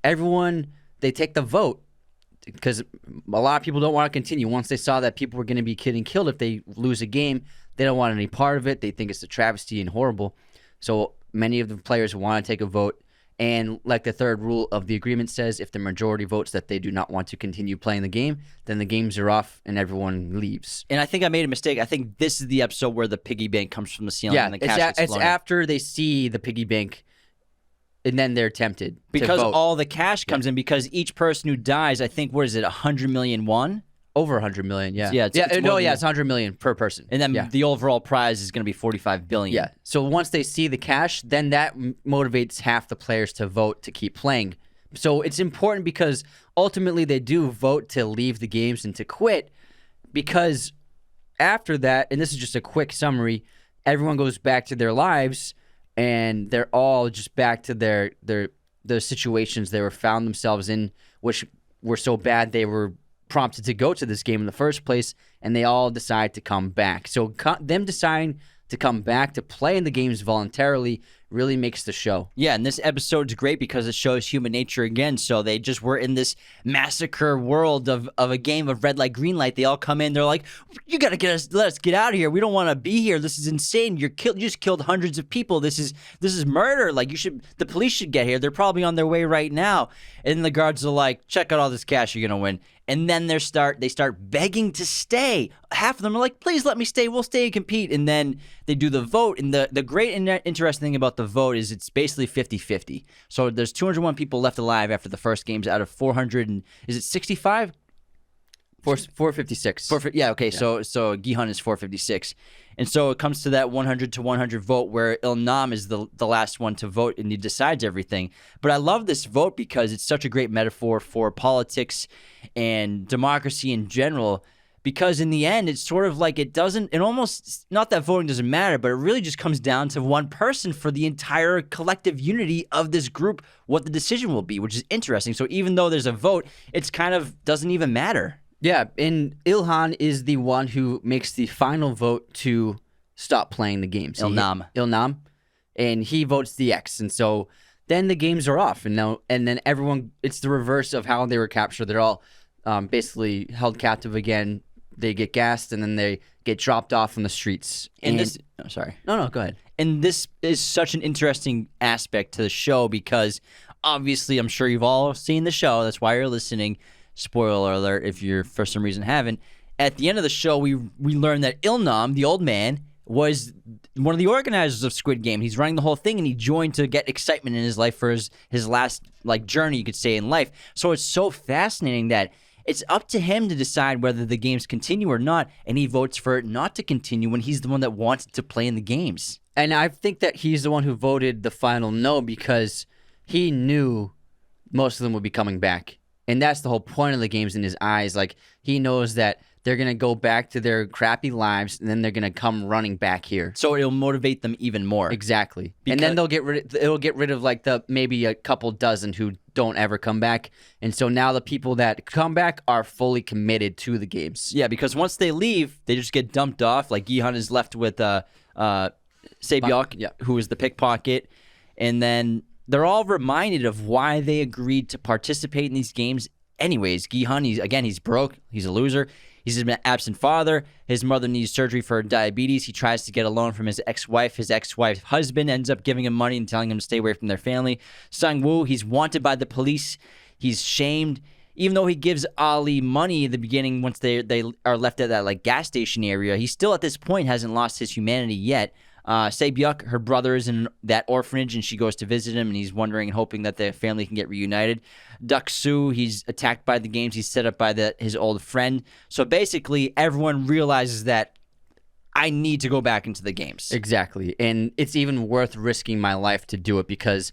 they take the vote because a lot of people don't want to continue. Once they saw that people were going to be getting killed if they lose a game, they don't want any part of it. They think it's a travesty and horrible. So many of the players want to take a vote. And like the third rule of the agreement says, if the majority votes that they do not want to continue playing the game, then the games are off and everyone leaves. And I think I made a mistake. I think this is the episode where the piggy bank comes from the ceiling and the cash gets it's flown in. after they see the piggy bank, and then they're tempted Because to vote. all the cash comes in, because each person who dies, I think, what is it, 100 million won? Over 100 million, yeah. Yeah, it's more than- it's 100 million per person. And then the overall prize is going to be 45 billion. Yeah. So once they see the cash, then that motivates half the players to vote to keep playing. So it's important because ultimately they do vote to leave the games and to quit, because after that, and this is just a quick summary, everyone goes back to their lives and they're all just back to the situations they were found themselves in, which were so bad they were prompted to go to this game in the first place, and they all decide to come back. So them deciding to come back to play in the games voluntarily really makes the show. Yeah, and this episode's great because it shows human nature again. So they just were in this massacre world of a game of red light, green light. They all come in. They're like, "You gotta let us get out of here. We don't want to be here. This is insane. You just killed hundreds of people. This is murder. Like the police should get here. They're probably on their way right now." And the guards are like, "Check out all this cash you're gonna win." And then they start begging to stay. Half of them are like, "Please let me stay. We'll stay and compete." And then they do the vote. And the great and interesting thing about the vote is it's basically 50-50. So there's 201 people left alive after the first games out of 400 and is it 65? 456. Yeah, okay. Yeah. So gi-hun is 456. And so it comes to that 100 to 100 vote where Il-nam is the last one to vote and he decides everything. But I love this vote because it's such a great metaphor for politics and democracy in general, because in the end, it's sort of like it almost, not that voting doesn't matter, but it really just comes down to one person for the entire collective unity of this group, what the decision will be, which is interesting. So even though there's a vote, it's kind of doesn't even matter. Yeah, and Il-han is the one who makes the final vote to stop playing the games. Il-nam. And he votes the X. And so then the games are off. And then everyone, it's the reverse of how they were captured. They're all basically held captive again. They get gassed, and then they get dropped off on the streets. And this... Oh, sorry. No, go ahead. And this is such an interesting aspect to the show because obviously I'm sure you've all seen the show. That's why you're listening. Spoiler alert if you're for some reason haven't. At the end of the show, we learn that Il-nam, the old man, was one of the organizers of Squid Game. He's running the whole thing, and he joined to get excitement in his life for his last journey, you could say, in life. So it's so fascinating that it's up to him to decide whether the games continue or not, and he votes for it not to continue when he's the one that wanted to play in the games. And I think that he's the one who voted the final no because he knew most of them would be coming back. And that's the whole point of the games in his eyes. Like, he knows that they're going to go back to their crappy lives, and then they're going to come running back here. So it'll motivate them even more. Exactly. And then it'll get rid of like maybe a couple dozen who don't ever come back. And so now the people that come back are fully committed to the games. Yeah, because once they leave, they just get dumped off. Like, gi-hun is left with sae-byeok, who is the pickpocket. And then they're all reminded of why they agreed to participate in these games anyways. gi-hun, he's broke. He's a loser. He's an absent father. His mother needs surgery for diabetes. He tries to get a loan from his ex-wife. His ex-wife's husband ends up giving him money and telling him to stay away from their family. Sang-woo, he's wanted by the police. He's shamed. Even though he gives Ali money at the beginning once they are left at that gas station area, he still at this point hasn't lost his humanity yet. sae-byeok, her brother is in that orphanage, and she goes to visit him, and he's wondering and hoping that the family can get reunited. Duck-soo, he's attacked by the games. He's set up by his old friend. So basically, everyone realizes that I need to go back into the games. Exactly. And it's even worth risking my life to do it because...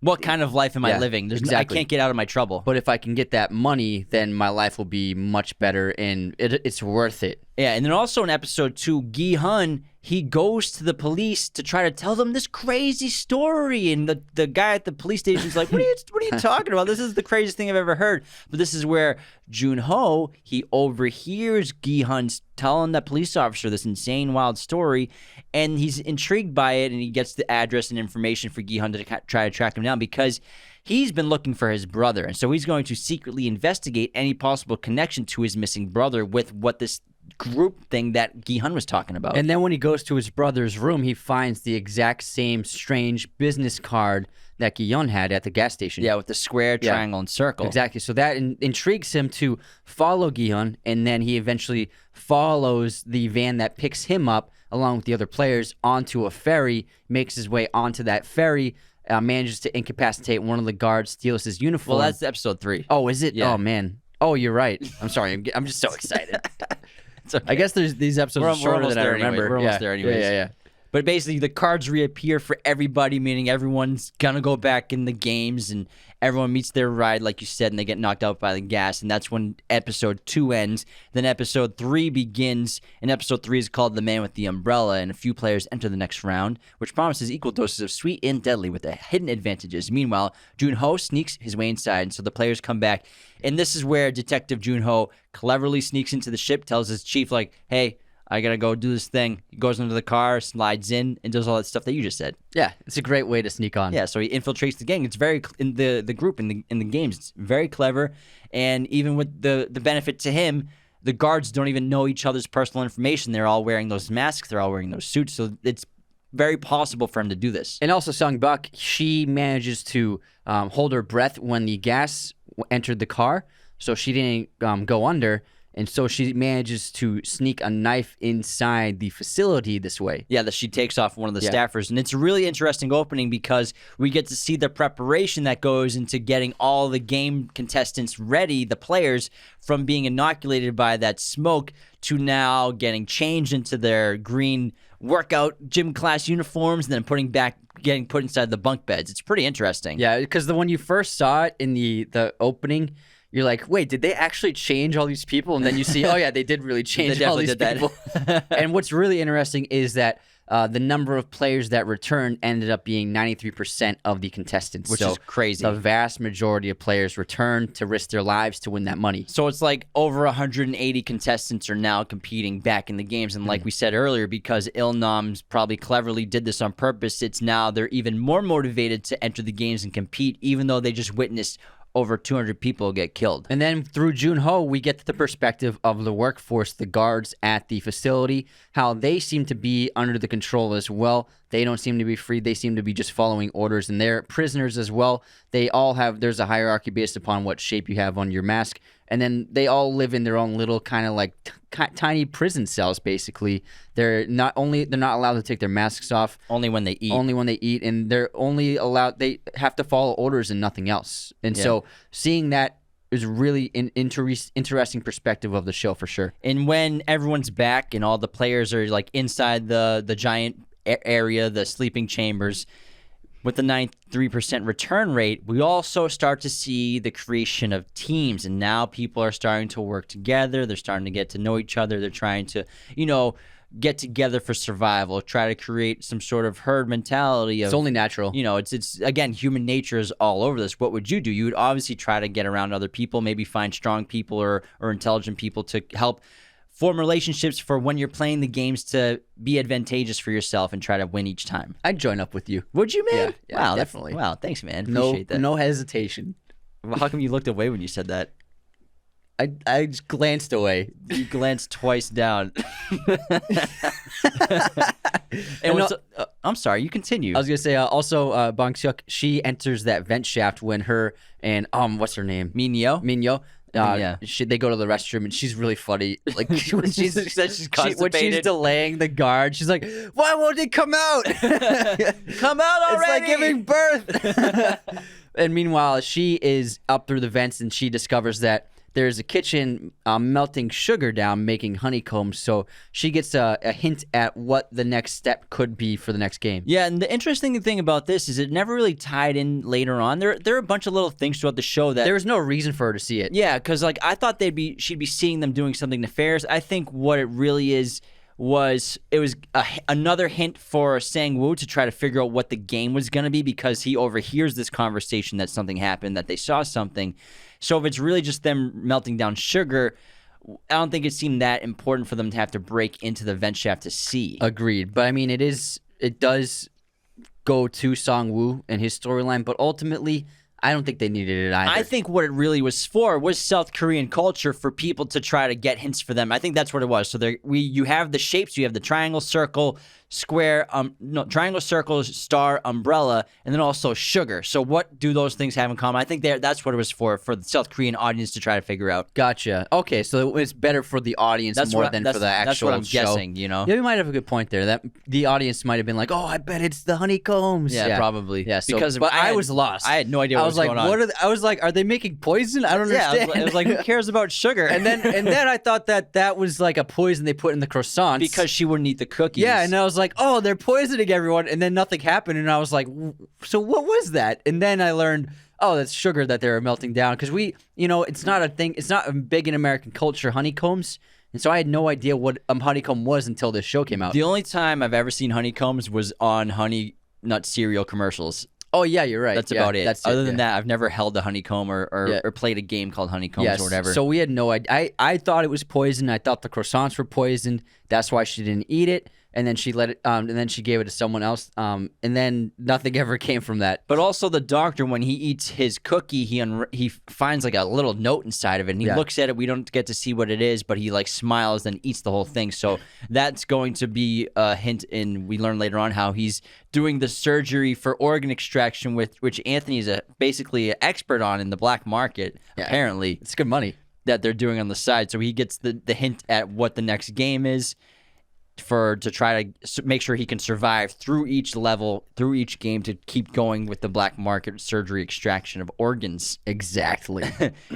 what kind of life am I living? Exactly. I can't get out of my trouble. But if I can get that money, then my life will be much better, and it's worth it. Yeah, and then also in episode 2, gi-hun, he goes to the police to try to tell them this crazy story, and the guy at the police station is like, what are you talking about? This is the craziest thing I've ever heard. But this is where Jun-ho, he overhears gi-hun telling that police officer this insane, wild story, and he's intrigued by it, and he gets the address and information for gi-hun to try to track him down because he's been looking for his brother, and so he's going to secretly investigate any possible connection to his missing brother with what this group thing that Gi-hun was talking about. And then when he goes to his brother's room, he finds the exact same strange business card that Gi-hun had at the gas station. Yeah, with the square, triangle, and circle. Exactly. So that intrigues him to follow Gi-hun, and then he eventually follows the van that picks him up along with the other players onto a ferry, makes his way onto that ferry, manages to incapacitate one of the guards, steals his uniform. Well, that's episode 3. Oh, is it? Yeah. Oh, man. Oh, you're right. I'm sorry. I'm just so excited. It's okay. I guess these episodes are shorter almost than I there remember. anyway. We're almost there anyways. Yeah. But basically, the cards reappear for everybody, meaning everyone's going to go back in the games, and everyone meets their ride, like you said, and they get knocked out by the gas, and that's when episode 2 ends. Then episode 3 begins, and episode 3 is called The Man with the Umbrella, and a few players enter the next round, which promises equal doses of sweet and deadly with the hidden advantages. Meanwhile, Jun-ho sneaks his way inside, and so the players come back, and this is where Detective Jun-ho cleverly sneaks into the ship, tells his chief, like, hey, I gotta go do this thing. He goes into the car, slides in, and does all that stuff that you just said. Yeah, it's a great way to sneak on. Yeah, so he infiltrates the gang. It's very in the group in the games. It's very clever, and even with the benefit to him, the guards don't even know each other's personal information. They're all wearing those masks. They're all wearing those suits. So it's very possible for him to do this. And also, sae-byeok, she manages to hold her breath when the gas entered the car, so she didn't go under. And so she manages to sneak a knife inside the facility this way. Yeah, that she takes off one of the staffers. And it's a really interesting opening because we get to see the preparation that goes into getting all the game contestants ready, the players, from being inoculated by that smoke to now getting changed into their green workout gym class uniforms and then getting put inside the bunk beds. It's pretty interesting. Yeah, because when you first saw it in the opening, you're like, wait, did they actually change all these people? And then you see, oh yeah, they did really change all these people. And what's really interesting is that the number of players that returned ended up being 93% of the contestants. Which is crazy. The vast majority of players returned to risk their lives to win that money. So it's like over 180 contestants are now competing back in the games. And like we said earlier, because Il-nam's probably cleverly did this on purpose, it's now they're even more motivated to enter the games and compete, even though they just witnessed over 200 people get killed. And then through Jun-ho, we get the perspective of the workforce, the guards at the facility, how they seem to be under the control as well. They don't seem to be free. They seem to be just following orders, and they're prisoners as well. They all have, there's a hierarchy based upon what shape you have on your mask. And then they all live in their own little kind of like tiny prison cells, basically. They're not allowed to take their masks off. Only when they eat. Only when they eat, and they're only allowed, they have to follow orders and nothing else. And so seeing that is really an interesting perspective of the show for sure. And when everyone's back and all the players are like inside the giant area, the sleeping chambers, with the 93% return rate, we also start to see the creation of teams. And now people are starting to work together. They're starting to get to know each other. They're trying to, get together for survival, try to create some sort of herd mentality. It's only natural. It's again, human nature is all over this. What would you do? You would obviously try to get around other people, maybe find strong people or intelligent people to help form relationships for when you're playing the games to be advantageous for yourself and try to win each time. I'd join up with you. Would you, man? Yeah, wow, definitely. Wow, thanks, man. Appreciate that. No hesitation. Well, how come you looked away when you said that? I just glanced away. You glanced twice down. I'm sorry, you continue. I was going to say, also, Bong-seok, she enters that vent shaft when her and, what's her name? Minyo. They go to the restroom, and she's really funny. Like when she's constipated. When she's delaying the guard, she's like, "Why won't it come out? Come out already!" It's like giving birth." And meanwhile, she is up through the vents, and she discovers that there's a kitchen melting sugar down, making honeycomb. So she gets a hint at what the next step could be for the next game. Yeah, and the interesting thing about this is it never really tied in later on. There are a bunch of little things throughout the show that there was no reason for her to see it. Yeah, because like I thought she'd be seeing them doing something nefarious. I think what it really was another hint for Sang-woo to try to figure out what the game was going to be, because he overhears this conversation that something happened, that they saw something. So if it's really just them melting down sugar, I don't think it seemed that important for them to have to break into the vent shaft to see. Agreed. But I mean, it does go to Sang-woo and his storyline, but ultimately, I don't think they needed it either. I think what it really was for was South Korean culture for people to try to get hints for them. I think that's what it was. So you have the shapes. You have the triangle, circle, square, triangle, circle, star, umbrella, and then also sugar. So what do those things have in common? I think that's what it was for the South Korean audience to try to figure out. Gotcha. Okay, so it was better for the audience more than for the actual That's what I'm show. guessing, you know? Yeah, you might have a good point there. That the audience might have been like, "Oh, I bet it's the honeycombs." Yeah, probably. Yeah, so, because but I was lost. I had no idea what was going on. I was like, "Are they making poison?" I don't understand. I was like, who cares about sugar? and then I thought that was like a poison they put in the croissants because she wouldn't eat the cookies. Yeah, and I was like, "Oh, they're poisoning everyone," and then nothing happened, and I was like, "So what was that?" And then I learned, oh, that's sugar that they're melting down because it's not a thing. It's not big in American culture, honeycombs. And so I had no idea what honeycomb was until this show came out. The only time I've ever seen honeycombs was on Honey Nut cereal commercials. Oh, yeah, you're right. That's about it. Other than that, that, I've never held a honeycomb or played a game called Honeycombs or whatever. So we had no idea. I thought it was poison. I thought the croissants were poisoned. That's why she didn't eat it. And then she let it. And then she gave it to someone else. And then nothing ever came from that. But also the doctor, when he eats his cookie, he finds like a little note inside of it, and he looks at it. We don't get to see what it is, but he like smiles and eats the whole thing. So that's going to be a hint. We learn later on how he's doing the surgery for organ extraction, which Anthony is basically an expert on in the black market. Yeah, apparently, it's good money that they're doing on the side. So he gets the hint at what the next game is. To try to make sure he can survive through each level, through each game, to keep going with the black market surgery extraction of organs. Exactly.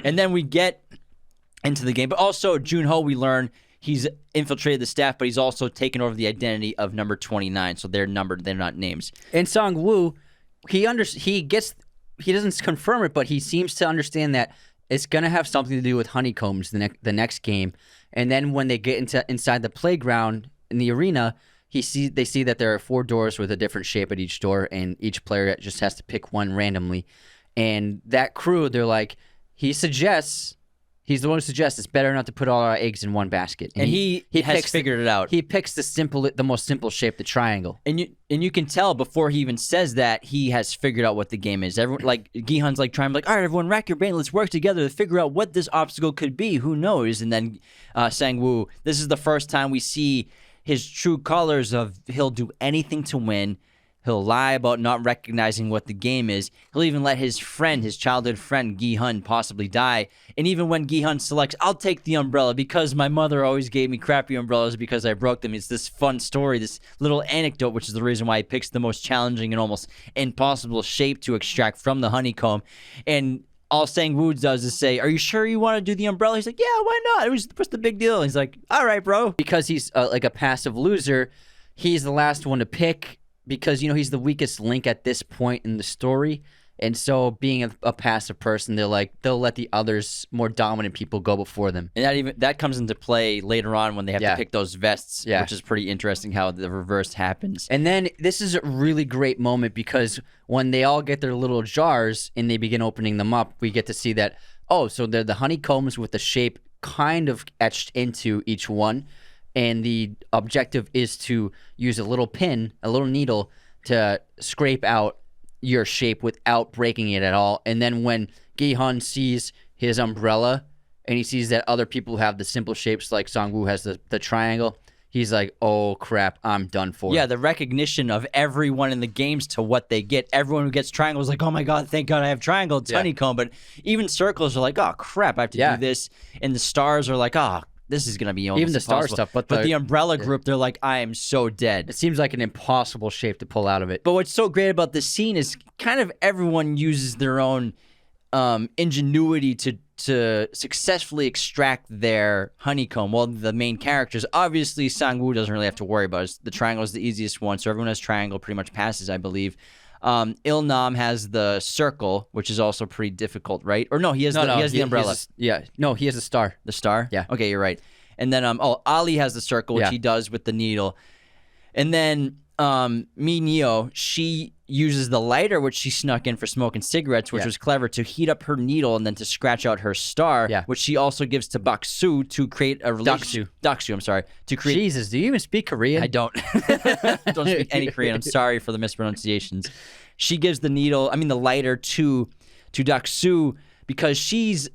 And then we get into the game. But also, Jun-ho, we learn he's infiltrated the staff, but he's also taken over the identity of number 29. So they're numbered, they're not names. And Sang-woo, he doesn't confirm it, but he seems to understand that it's going to have something to do with honeycombs the next game. And then when they get inside the playground in the arena, they see that there are 4 doors with a different shape at each door, and each player just has to pick one randomly. And that crew, they're like, he's the one who suggests it's better not to put all our eggs in one basket. And he has figured it out. He picks the most simple shape, the triangle. And you can tell before he even says that he has figured out what the game is. Everyone, like gi-hun's like trying to all right, everyone, rack your brain. Let's work together to figure out what this obstacle could be. Who knows? And then Sang-woo, this is the first time we see his true colors of he'll do anything to win. He'll lie about not recognizing what the game is. He'll even let his childhood friend, gi-hun, possibly die. And even when gi-hun selects, I'll take the umbrella because my mother always gave me crappy umbrellas because I broke them. It's this fun story, this little anecdote, which is the reason why he picks the most challenging and almost impossible shape to extract from the honeycomb. And all Sang-woo does is say, are you sure you want to do the umbrella? He's like, yeah, why not? What's the big deal? He's like, all right, bro. Because he's like a passive loser, he's the last one to pick because, he's the weakest link at this point in the story. And so being a passive person, they'll let the others, more dominant people go before them. And that comes into play later on when they have to pick those vests, which is pretty interesting how the reverse happens. And then this is a really great moment because when they all get their little jars and they begin opening them up, we get to see that, so they're the honeycombs with the shape kind of etched into each one. And the objective is to use a little pin, a little needle, to scrape out your shape without breaking it at all. And then when gi-hun sees his umbrella and he sees that other people have the simple shapes, like Sang-woo has the triangle, he's like, oh crap, I'm done for. Yeah, the recognition of everyone in the games to what they get. Everyone who gets triangles is like, oh my god, thank god I have triangle, it's honeycomb. But even circles are like, oh crap, I have to do this. And the stars are like, oh, this is going to be almost even the impossible. star stuff. But the umbrella group, they're like, I am so dead. It seems like an impossible shape to pull out of it. But what's so great about this scene is kind of everyone uses their own ingenuity to successfully extract their honeycomb. Well, the main characters, obviously Sang-woo doesn't really have to worry about it. The triangle is the easiest one, so everyone has triangle, pretty much passes, I believe. Il-nam has the circle, which is also pretty difficult, right? Or no, he has the umbrella. He has a star. The star? Yeah. Okay, you're right. And then Ali has the circle, which he does with the needle. And then Min-yo, she uses the lighter, which she snuck in for smoking cigarettes, which was clever, to heat up her needle and then to scratch out her star, which she also gives to Bak-soo to create a relationship. Daksu, I'm sorry. Jesus, do you even speak Korean? I don't. Don't speak any Korean. I'm sorry for the mispronunciations. She gives the lighter to to Dak-soo because she's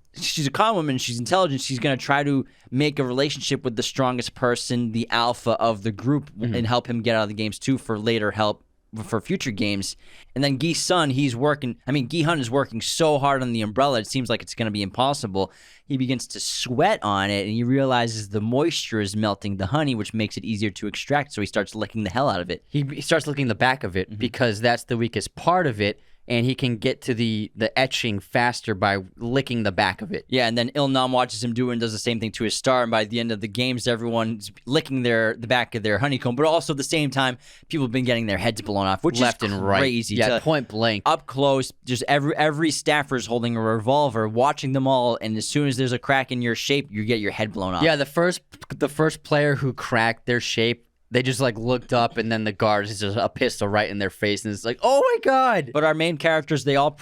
a con woman, she's intelligent, she's going to try to make a relationship with the strongest person, the alpha of the group, and help him get out of the games too for later help for future games. And then Gi-hun is working so hard on the umbrella, it seems like it's going to be impossible. He begins to sweat on it, and he realizes the moisture is melting the honey, which makes it easier to extract, so he starts licking the hell out of it. He starts licking the back of it because that's the weakest part of it, and he can get to the etching faster by licking the back of it. Yeah, and then Il-nam watches him do it and does the same thing to his star, and by the end of the games, everyone's licking the back of their honeycomb, but also at the same time, people have been getting their heads blown off, which Left is and right. crazy. Yeah, point blank. Up close, just every staffer is holding a revolver, watching them all, and as soon as there's a crack in your shape, you get your head blown off. Yeah, the first player who cracked their shape, they just like looked up, and then the guards is just a pistol right in their face, and it's like, oh my god! But our main characters, they all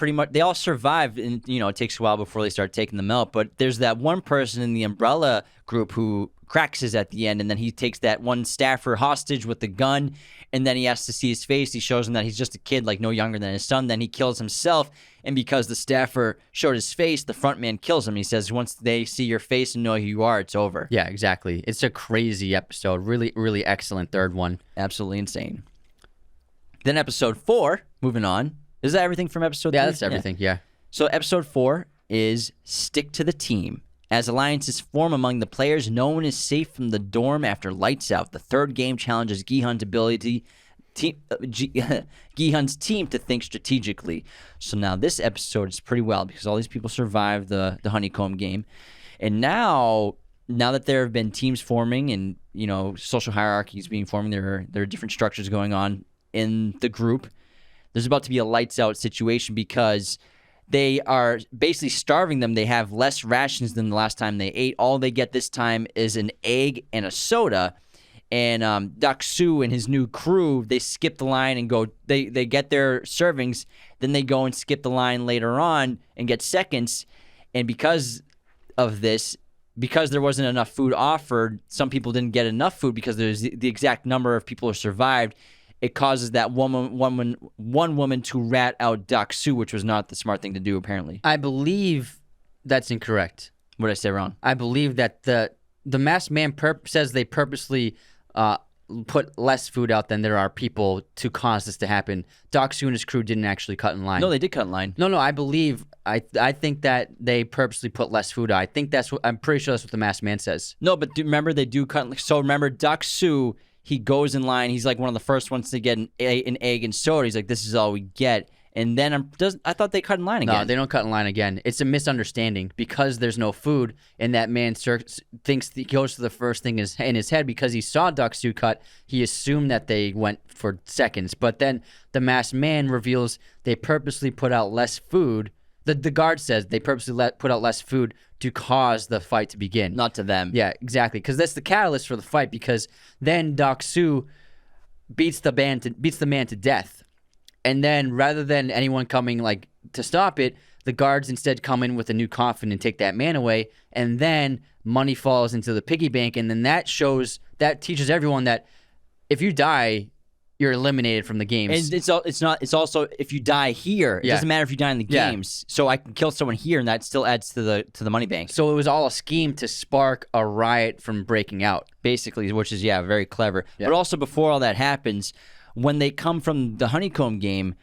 survive, and it takes a while before they start taking them out. But there's that one person in the umbrella group who cracks his at the end, and then he takes that one staffer hostage with the gun, and then he has to see his face. He shows him that he's just a kid, like no younger than his son. Then he kills himself, and because the staffer showed his face, the front man kills him. He says, once they see your face and know who you are, it's over. Yeah, exactly. It's a crazy episode. Really, really excellent third one. Absolutely insane. Then episode 4, moving on. Is that everything from episode 3? Yeah, that's everything, yeah. So episode 4 is Stick to the Team. As alliances form among the players, no one is safe from the dorm after lights out. The third game challenges Gi-hun's Gi-hun's team to think strategically. So now this episode is pretty wild because all these people survived the honeycomb game. And now that there have been teams forming and, social hierarchies being formed, there are different structures going on in the group. There's about to be a lights out situation because they are basically starving them. They have less rations than the last time they ate. All they get this time is an egg and a soda. And Dak-soo and his new crew, they skip the line and go. They get their servings. Then they go and skip the line later on and get seconds. And because of this, because there wasn't enough food offered, some people didn't get enough food because there's the exact number of people who survived. It causes that one woman to rat out Dak-soo, which was not the smart thing to do, apparently. I believe that's incorrect. What did I say wrong? I believe that the masked man says they purposely put less food out than there are people to cause this to happen. Dak-soo and his crew didn't actually cut in line. No, they did cut in line. No, I think that they purposely put less food out. I'm pretty sure that's what the masked man says. No, but remember, they do cut. So remember, Dak-soo, he goes in line. He's like one of the first ones to get an egg and soda. He's like, this is all we get. And then I thought they cut in line again. No, they don't cut in line again. It's a misunderstanding because there's no food, and that man thinks he goes to the first thing in his head because he saw Dak-soo cut. He assumed that they went for seconds, but then the masked man reveals they purposely put out less food. The guard says they purposely put out less food to cause the fight to begin. Not to them. Yeah, exactly, because that's the catalyst for the fight. Because then Dak-soo beats the man to death. And then rather than anyone coming to stop it, the guards instead come in with a new coffin and take that man away. And then money falls into the piggy bank. And then that teaches everyone that if you die, you're eliminated from the games. And it's also if you die here, it doesn't matter if you die in the games. So I can kill someone here, and that still adds to the money bank. So it was all a scheme to spark a riot from breaking out, basically, which is very clever. Yeah. But also before all that happens, when they come from the honeycomb game,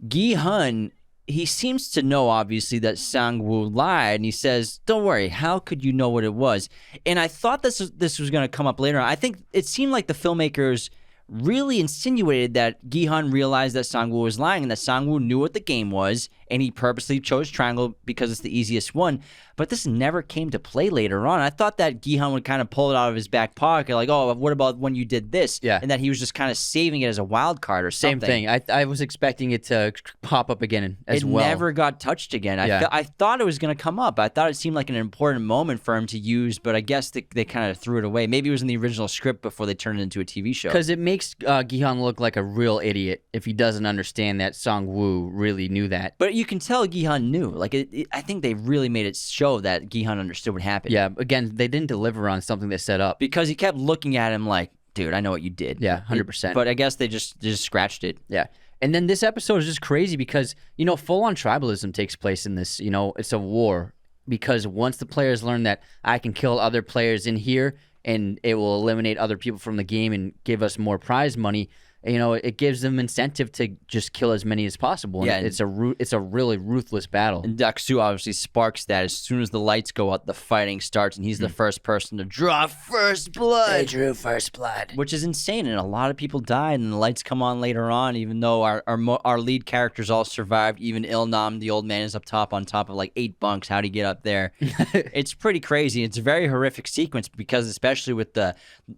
Gi-hun, he seems to know, obviously, that Sang-woo lied, and he says, don't worry, how could you know what it was? And I thought this was going to come up later on. I think it seemed like the filmmakers really insinuated that Gi-hun realized that Sang-woo was lying and that Sang-woo knew what the game was, and he purposely chose Triangle because it's the easiest one. But this never came to play later on. I thought that Gi-hun would kind of pull it out of his back pocket, like, oh, what about when you did this? Yeah. And that he was just kind of saving it as a wild card or something. Same thing. I was expecting it to pop up again as well. It never got touched again. I thought it was going to come up. I thought it seemed like an important moment for him to use, but I guess they kind of threw it away. Maybe it was in the original script before they turned it into a TV show. Because it makes Gi-hun look like a real idiot if he doesn't understand that Sang-woo really knew that. But you can tell Gi-hun knew. I think they really made it show that Gi-hun understood what happened. Yeah, again, they didn't deliver on something they set up. Because he kept looking at him like, dude, I know what you did. Yeah, 100%. But I guess they just scratched it. Yeah. And then this episode is just crazy because, full-on tribalism takes place in this. It's a war because once the players learn that I can kill other players in here and it will eliminate other people from the game and give us more prize money, it gives them incentive to just kill as many as possible. And Yeah, it's a really ruthless battle. And Dak-soo obviously sparks that. As soon as the lights go out, the fighting starts, and he's the first person to draw first blood. They drew first blood. Which is insane, and a lot of people died, and the lights come on later on, even though our lead characters all survived. Even Il-nam, the old man, is up top on top of like 8 bunks. How'd he get up there? It's pretty crazy. It's a very horrific sequence because especially with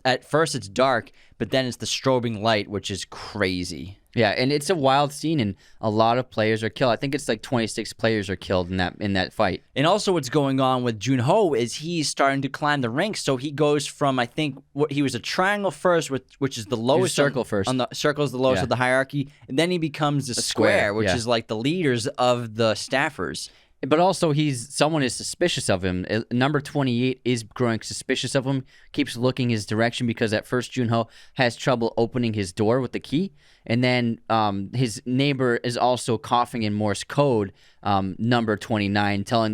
at first it's dark, but then it's the strobing light, which is crazy. Yeah, and it's a wild scene, and a lot of players are killed. I think it's like 26 players are killed in that fight. And also what's going on with Jun-ho is he's starting to climb the ranks. So he goes from, I think, he was a triangle first, which is the lowest. Circle first. On the circle is the lowest of the hierarchy. And then he becomes a square, which is like the leaders of the staffers. But also, someone is suspicious of him. Number 28 is growing suspicious of him, keeps looking his direction because at first Jun-ho has trouble opening his door with the key. And then his neighbor is also coughing in Morse code, number 29, telling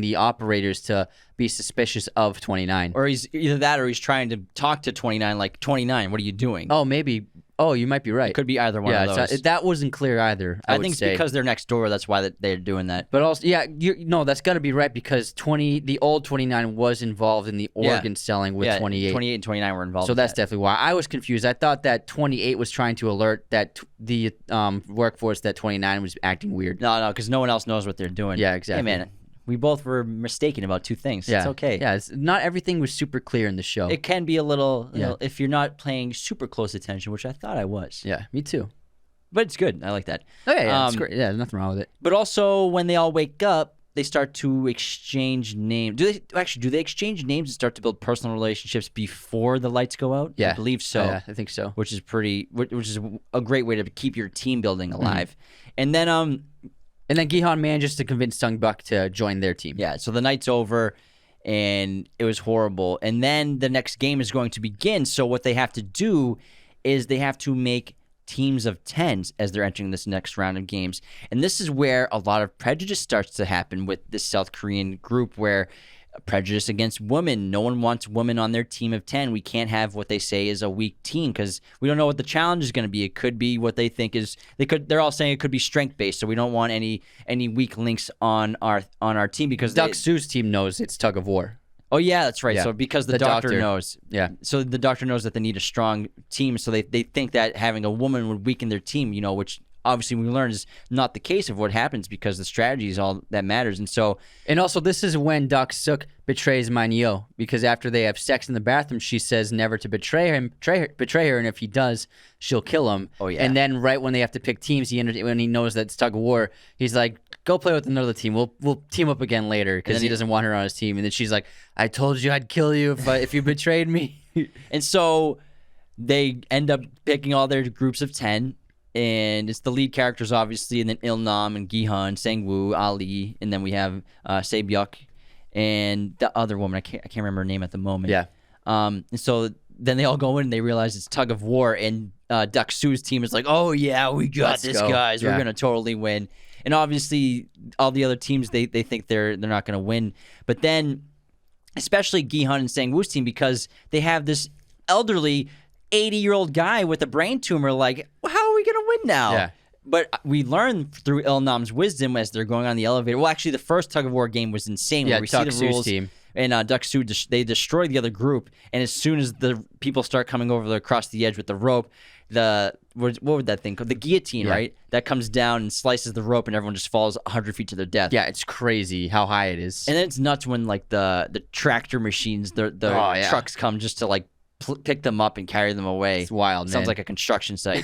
the operators to be suspicious of 29. Or he's either that or he's trying to talk to 29, like, 29, what are you doing? Oh, maybe. Oh, you might be right. It could be either one of those. That wasn't clear either. I think it's because they're next door. That's why they're doing that. But also, that's got to be right because the old 29 was involved in the organ selling with 28. 28 and 29 were involved. So that's definitely why. I was confused. I thought that 28 was trying to alert that the workforce that 29 was acting weird. No, because no one else knows what they're doing. Yeah, exactly. Hey, man. We both were mistaken about 2 things. Yeah. It's okay. Yeah, not everything was super clear in the show. It can be a little, if you're not paying super close attention, which I thought I was. Yeah, me too. But it's good. I like that. Oh, yeah, it's great. Yeah, there's nothing wrong with it. But also, when they all wake up, they start to exchange names. Do they exchange names and start to build personal relationships before the lights go out? Yeah. I believe so. Yeah, I think so. Which is a great way to keep your team building alive. And then And then gi-hun manages to convince Sung-byeok to join their team. Yeah, so the night's over, and it was horrible. And then the next game is going to begin, so what they have to do is they have to make teams of 10s as they're entering this next round of games. And this is where a lot of prejudice starts to happen with this South Korean group where prejudice against women. No one wants women on their team of 10. We can't have what they say is a weak team because we don't know what the challenge is going to be. It could be what they think is they're all saying it could be strength based, so we don't want any weak links on our team because Dak-soo's team knows it's tug of war. Oh yeah, that's right. Yeah. So because the doctor knows. Yeah. So the doctor knows that they need a strong team, so they think that having a woman would weaken their team, which obviously we learned is not the case of what happens because the strategy is all that matters. And also this is when Dak-suk betrays Manyo because after they have sex in the bathroom, she says never to betray her, and if he does, she'll kill him. Oh yeah. And then right when they have to pick teams, when he knows that it's tug of war, he's like, "Go play with another team. We'll team up again later," because he doesn't want her on his team. And then she's like, "I told you I'd kill you if you betrayed me." And so they end up picking all their groups of 10. And it's the lead characters, obviously, and then Il-nam and gi-hun, Sang-woo, Ali, and then we have sae-byeok and the other woman. I can't remember her name at the moment. Yeah. And so then they all go in and they realize it's tug of war, and Dak-soo's team is like, "Oh yeah, we got this, guys. Yeah. We're gonna totally win." And obviously, all the other teams they think they're not gonna win, but then especially gi-hun and Sang-woo's team because they have this elderly 80-year-old guy with a brain tumor. Like, how are we gonna win now? Yeah. But we learn through Il-nam's wisdom as they're going on the elevator. Well, actually, the first tug of war game was insane. Yeah, where we see the Dak-soo's rules. team. And Dak-soo, they destroy the other group. And as soon as the people start coming over across the edge with the rope, what would that thing called? The guillotine, right? That comes down and slices the rope, and everyone just falls 100 feet to their death. Yeah, it's crazy how high it is. And then it's nuts when like the tractor machines, the trucks come just to like pick them up and carry them away. It's wild, man. Sounds like a construction site.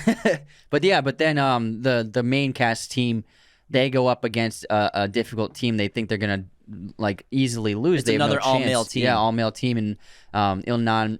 But then the main cast team, they go up against a difficult team. They think they're gonna like easily lose. It's another all-male team. Yeah, all-male team, and Il-nam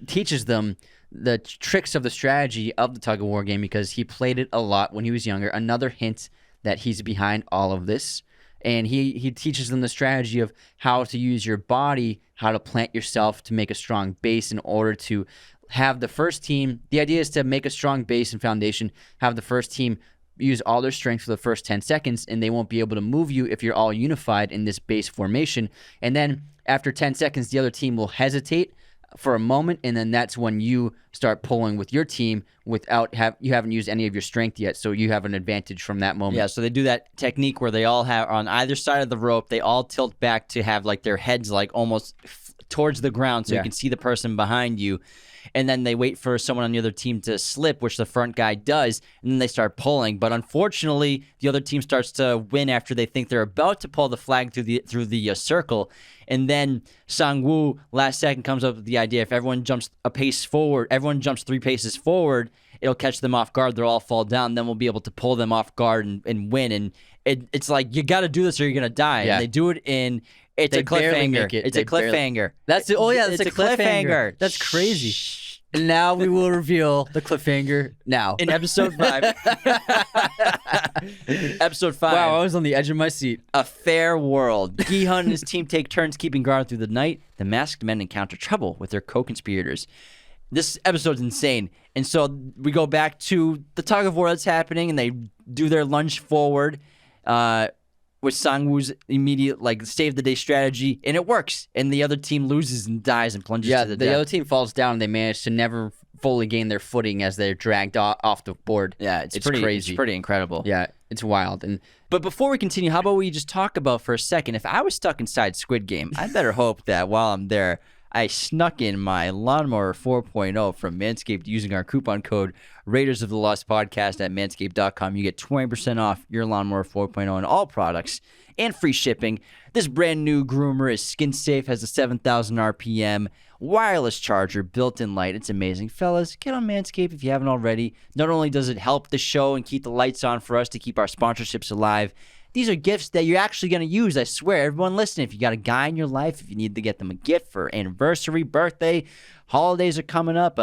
teaches them the tricks of the strategy of the tug of war game because he played it a lot when he was younger. Another hint that he's behind all of this. And he teaches them the strategy of how to use your body, how to plant yourself to make a strong base in order to have the first team. The idea is to make a strong base and foundation. Have the first team use all their strength for the first 10 seconds, and they won't be able to move you if you're all unified in this base formation. And then after 10 seconds, the other team will hesitate for a moment, and then that's when you start pulling with your team without you haven't used any of your strength yet, so you have an advantage from that moment. Yeah, so they do that technique where they all have on either side of the rope, they all tilt back to have like their heads like almost towards the ground so you can see the person behind you. And then they wait for someone on the other team to slip, which the front guy does, and then they start pulling. But unfortunately, the other team starts to win after they think they're about to pull the flag through the circle. And then Sang-woo, last second, comes up with the idea, if everyone jumps a pace forward, everyone jumps 3 paces forward, it'll catch them off guard. They'll all fall down. Then we'll be able to pull them off guard and win. And it's like, you got to do this or you're going to die. Yeah. And they do it in... It's a cliffhanger. It's a cliffhanger. That's a cliffhanger. That's crazy. And now we will reveal the cliffhanger now. In episode 5. Episode 5. Wow, I was on the edge of my seat. A fair world. Gi-hun and his team take turns keeping guard through the night. The masked men encounter trouble with their co-conspirators. This episode's insane. And so we go back to the tug of war that's happening, and they do their lunge forward. With Sang-woo's immediate save the day strategy, and it works. And the other team loses and dies and plunges to the death. The other team falls down, and they manage to never fully gain their footing as they're dragged off the board. Yeah, it's crazy. It's pretty incredible. Yeah, it's wild. But before we continue, how about we just talk about for a second, if I was stuck inside Squid Game, I better hope that while I'm there, I snuck in my Lawnmower 4.0 from Manscaped using our coupon code Raiders of the Lost Podcast at manscaped.com. You get 20% off your Lawnmower 4.0 on all products and free shipping. This brand new groomer is skin safe, has a 7,000 RPM, wireless charger, built-in light. It's amazing. Fellas, get on Manscaped if you haven't already. Not only does it help the show and keep the lights on for us to keep our sponsorships alive, these are gifts that you're actually going to use. I swear, everyone listening, if you got a guy in your life, if you need to get them a gift for anniversary, birthday, holidays are coming up,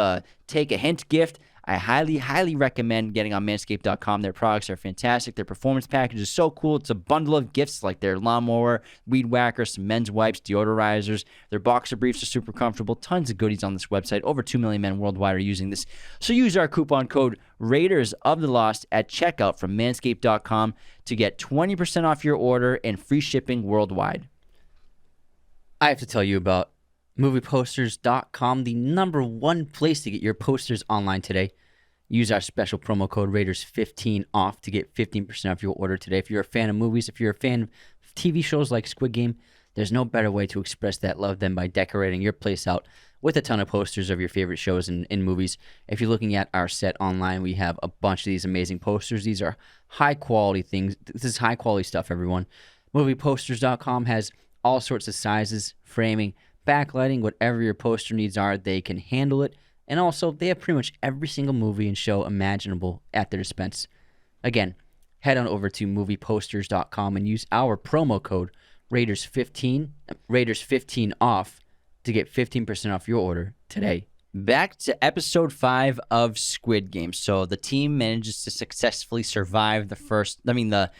take a hint gift, I highly, highly recommend getting on manscaped.com. Their products are fantastic. Their performance package is so cool. It's a bundle of gifts like their lawnmower, weed whacker, some men's wipes, deodorizers. Their boxer briefs are super comfortable. Tons of goodies on this website. Over 2 million men worldwide are using this. So use our coupon code Raiders of the Lost at checkout from manscaped.com to get 20% off your order and free shipping worldwide. I have to tell you about movieposters.com, the #1 place to get your posters online today. Use our special promo code Raiders15 off to get 15% off your order today. If you're a fan of movies, if you're a fan of TV shows like Squid Game, there's no better way to express that love than by decorating your place out with a ton of posters of your favorite shows and movies. If you're looking at our set online, we have a bunch of these amazing posters. These are high-quality things. This is high-quality stuff, everyone. Movieposters.com has all sorts of sizes, framing, backlighting, whatever your poster needs are, they can handle it. And also, they have pretty much every single movie and show imaginable at their dispense. Again, head on over to movieposters.com and use our promo code Raiders15 off to get 15% off your order today. Back to episode 5 of Squid Game. So the team manages to successfully survive the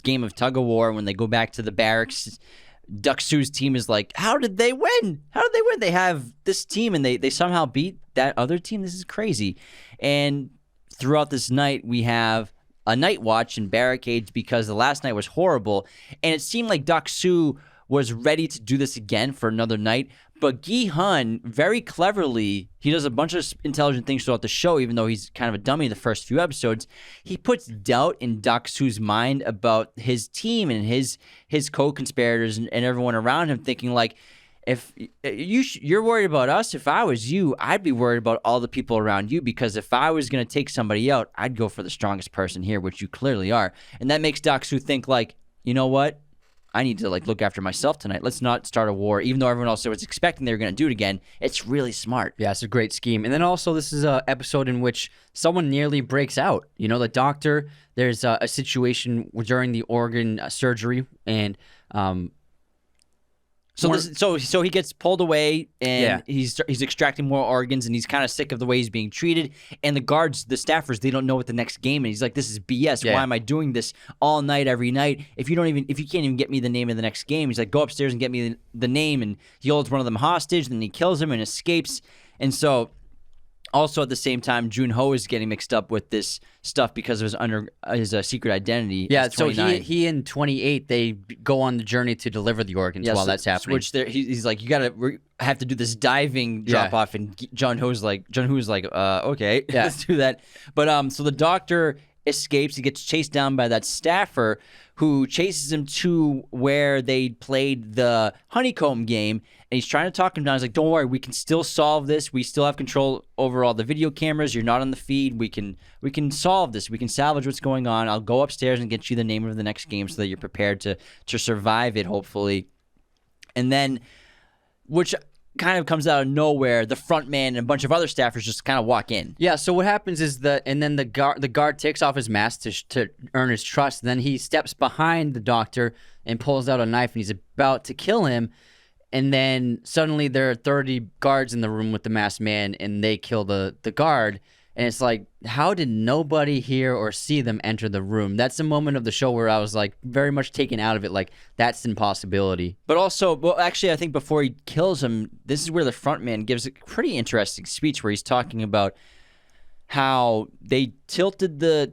game of tug of war. When they go back to the barracks, Duck-Soo's team is like, how did they win? They have this team and they somehow beat that other team. This is crazy. And throughout this night, we have a night watch and barricades because the last night was horrible. And it seemed like Duck-Soo was ready to do this again for another night. But Gi-hun, very cleverly, he does a bunch of intelligent things throughout the show, even though he's kind of a dummy in the first few episodes. He puts doubt in Duck-Soo's mind about his team and his co-conspirators and everyone around him, thinking like, if you're worried about us, if I was you, I'd be worried about all the people around you, because if I was going to take somebody out, I'd go for the strongest person here, which you clearly are. And that makes Duck-Soo think like, you know what? I need to look after myself tonight. Let's not start a war, even though everyone else was expecting they were going to do it again. It's really smart. Yeah, it's a great scheme. And then also, this is an episode in which someone nearly breaks out. You know, the doctor, there's a situation during the organ surgery, and So he gets pulled away, and he's extracting more organs, and he's kind of sick of the way he's being treated. And the guards, the staffers, they don't know what the next game is. He's like, "This is BS. Why am I doing this all night, every night? If you can't even get me the name of the next game," he's like, "Go upstairs and get me the name." And he holds one of them hostage, then he kills him and escapes. And so Also, at the same time, Jun-ho is getting mixed up with this stuff because of his secret identity. Yeah, as so 29. he in 28 they go on the journey to deliver the organs while that's happening. Which he's like, we have to do this diving drop off, and Jun-ho's like, okay, let's do that. But so the doctor escapes. He gets chased down by that staffer who chases him to where they played the honeycomb game, and he's trying to talk him down. He's like, don't worry, we can still solve this. We still have control over all the video cameras. You're not on the feed. We can solve this. We can salvage what's going on. I'll go upstairs and get you the name of the next game so that you're prepared to survive it, hopefully. And then, which kind of comes out of nowhere, the front man and a bunch of other staffers just kind of walk in. Yeah, so what happens is and then the guard takes off his mask to earn his trust. Then he steps behind the doctor and pulls out a knife, and he's about to kill him. And then suddenly there are 30 guards in the room with the masked man, and they kill the guard. And it's like, how did nobody hear or see them enter the room? That's a moment of the show where I was like very much taken out of it. Like, that's an impossibility. But also, well, actually, I think before he kills him, this is where the front man gives a pretty interesting speech where he's talking about how they tilted the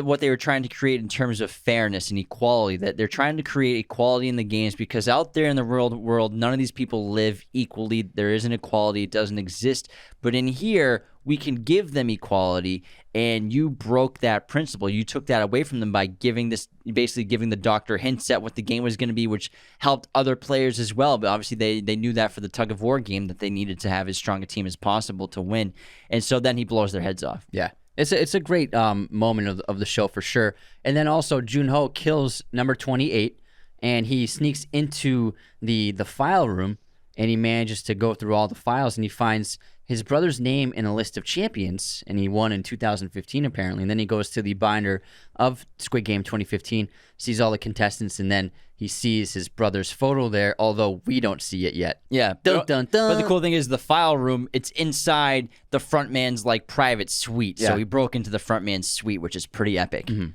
what they were trying to create in terms of fairness and equality, that they're trying to create equality in the games because out there in the real world, none of these people live equally. There isn't equality. It doesn't exist. But in here, we can give them equality, and you broke that principle. You took that away from them by basically giving the doctor hints at what the game was going to be, which helped other players as well. But obviously they knew that for the tug of war game, that they needed to have as strong a team as possible to win. And so then he blows their heads off. Yeah. It's a great moment of the show for sure. And then also Jun-ho kills number 28, and he sneaks into the file room, and he manages to go through all the files, and he finds his brother's name in a list of champions, and he won in 2015 apparently. And then he goes to the binder of Squid Game 2015, sees all the contestants, and then he sees his brother's photo there, although we don't see it yet. Yeah. Dun, dun, dun. But the cool thing is the file room, it's inside the front man's like private suite. Yeah. So he broke into the front man's suite, which is pretty epic. Mm-hmm.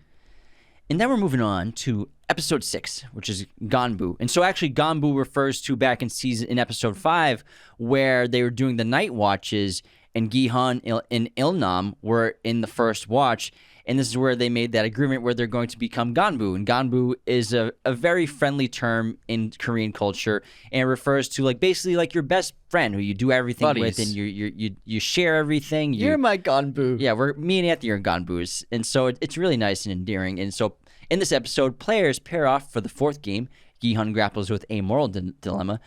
And then we're moving on to episode 6, which is Ganbu. And so actually Ganbu refers to back in episode 5 where they were doing the night watches, and gi-hun and Il-nam were in the first watch. And this is where they made that agreement where they're going to become Ganbu. And Ganbu is a very friendly term in Korean culture, and it refers to like basically like your best friend who you do everything with, and you share everything. You're my Ganbu. Yeah, me and Anthony are Ganbus, and so it's really nice and endearing. And so in this episode, players pair off for the 4th game. Gi-hun grapples with a moral dilemma.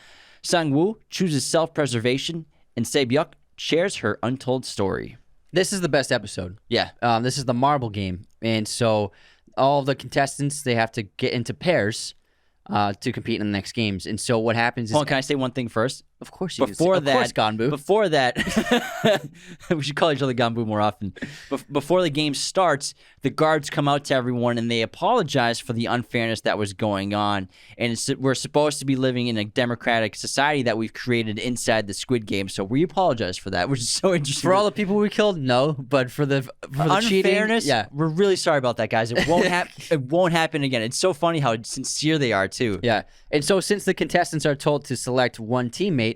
Sang-woo chooses self-preservation, and sae-byeok shares her untold story. This is the best episode. Yeah. This is the marble game. And so all the contestants, they have to get into pairs to compete in the next games. And so what happens is... Hold on, can I say one thing first? Of course you Before can. Of course, Ganbu. Before that, we should call each other Ganbu more often. Before the game starts, the guards come out to everyone and they apologize for the unfairness that was going on. And we're supposed to be living in a democratic society that we've created inside the Squid Game. So we apologize for that, which is so interesting. For all the people we killed, no. But for the unfairness, cheating, yeah, we're really sorry about that, guys. It won't it won't happen again. It's so funny how sincere they are too. Yeah. And so since the contestants are told to select one teammate,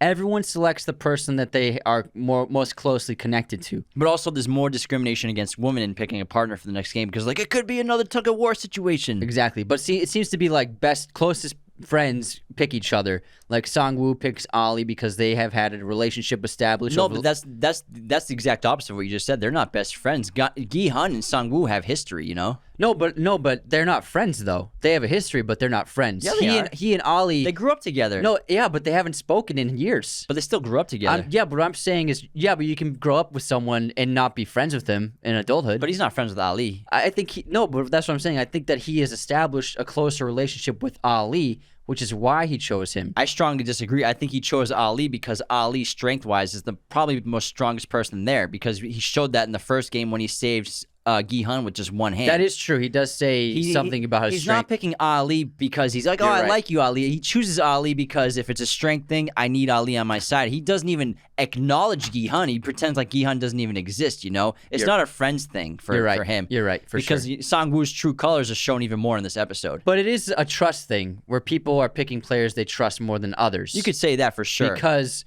everyone selects the person that they are most closely connected to. But also there's more discrimination against women in picking a partner for the next game because like it could be another tug of war situation. Exactly. But see, it seems to be like closest friends pick each other. Like Sang-woo picks Ali because they have had a relationship established. No, but that's the exact opposite of what you just said. They're not best friends. Gi-hun and Sang-woo have history, you know? No, but they're not friends though. They have a history, but they're not friends. Yeah, he and Ali. They grew up together. No, yeah, but they haven't spoken in years. But they still grew up together. Yeah, but what I'm saying is, yeah, but you can grow up with someone and not be friends with them in adulthood. But he's not friends with Ali. I think but that's what I'm saying. I think that he has established a closer relationship with Ali, which is why he chose him. I strongly disagree. I think he chose Ali because Ali, strength-wise, is probably the most strongest person there because he showed that in the first game when he saved gi-hun with just one hand. That is true. He does say something about his strength. He's not picking Ali because he's like, I like you, Ali. He chooses Ali because if it's a strength thing, I need Ali on my side. He doesn't even acknowledge gi-hun. He pretends like gi-hun doesn't even exist, you know? It's not a friends thing for him. You're right, because Sang-woo's true colors are shown even more in this episode. But it is a trust thing where people are picking players they trust more than others. You could say that for sure. Because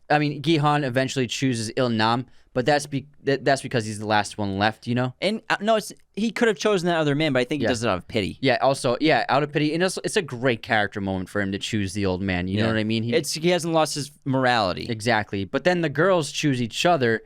I mean, gi-hun eventually chooses Il-nam, but that's because he's the last one left, you know? And no, he could have chosen that other man, but I think he does it out of pity. Yeah, also, out of pity. And it's a great character moment for him to choose the old man. You know what I mean? He hasn't lost his morality. Exactly. But then the girls choose each other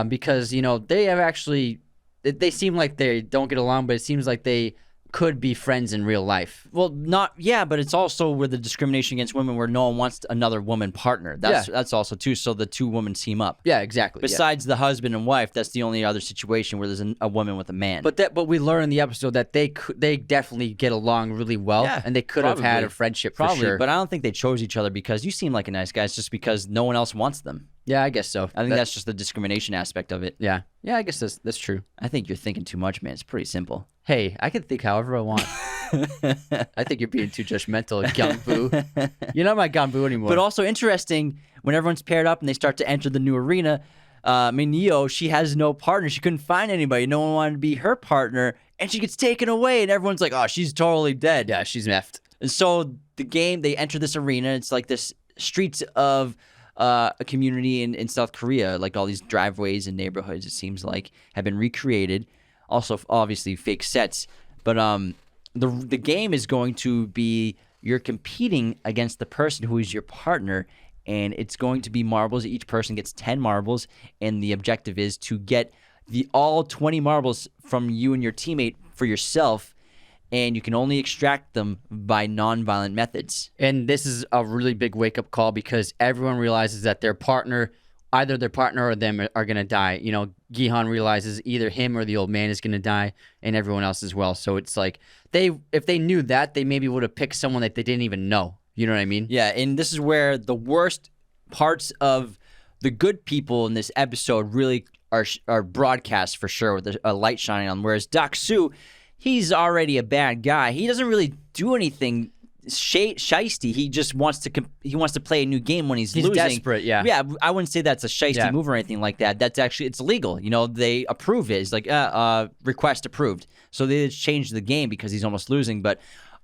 because, you know, they have actually... They seem like they don't get along, but it seems like they could be friends in real life. Well, but it's also where the discrimination against women, where no one wants another woman partner. That's also too. So the two women team up. Yeah, exactly. Besides the husband and wife, that's the only other situation where there's a woman with a man. But we learn in the episode that they definitely get along really well, and they could have had a friendship for sure. But I don't think they chose each other because you seem like a nice guy. It's just because no one else wants them. Yeah, I guess so. I think that's just the discrimination aspect of it. Yeah, I guess that's true. I think you're thinking too much, man. It's pretty simple. Hey, I can think however I want. I think you're being too judgmental, Ganbu. You're not my Ganbu anymore. But also interesting, when everyone's paired up and they start to enter the new arena, Mineo, she has no partner. She couldn't find anybody. No one wanted to be her partner, and she gets taken away, and everyone's like, oh, she's totally dead. Yeah, she's effed. And so the game, they enter this arena. It's like this streets of a community in South Korea, like all these driveways and neighborhoods, it seems like, have been recreated. Also, obviously, fake sets. But the game is going to be you're competing against the person who is your partner, and it's going to be marbles. Each person gets 10 marbles, and the objective is to get all 20 marbles from you and your teammate for yourself, and you can only extract them by non-violent methods. And this is a really big wake-up call because everyone realizes that either their partner or them are going to die. You know, gi-hun realizes either him or the old man is going to die, and everyone else as well. So it's like, if they knew that, they maybe would have picked someone that they didn't even know. You know what I mean? Yeah, and this is where the worst parts of the good people in this episode really are broadcast for sure, with a light shining on. Whereas Dak-soo, he's already a bad guy. He doesn't really do anything shiesty. He just wants to play a new game when he's losing. Desperate, yeah. Yeah, I wouldn't say that's a shiesty move or anything like that. That's actually, it's illegal. You know, they approve it. It's like, request approved. So they just changed the game because he's almost losing. But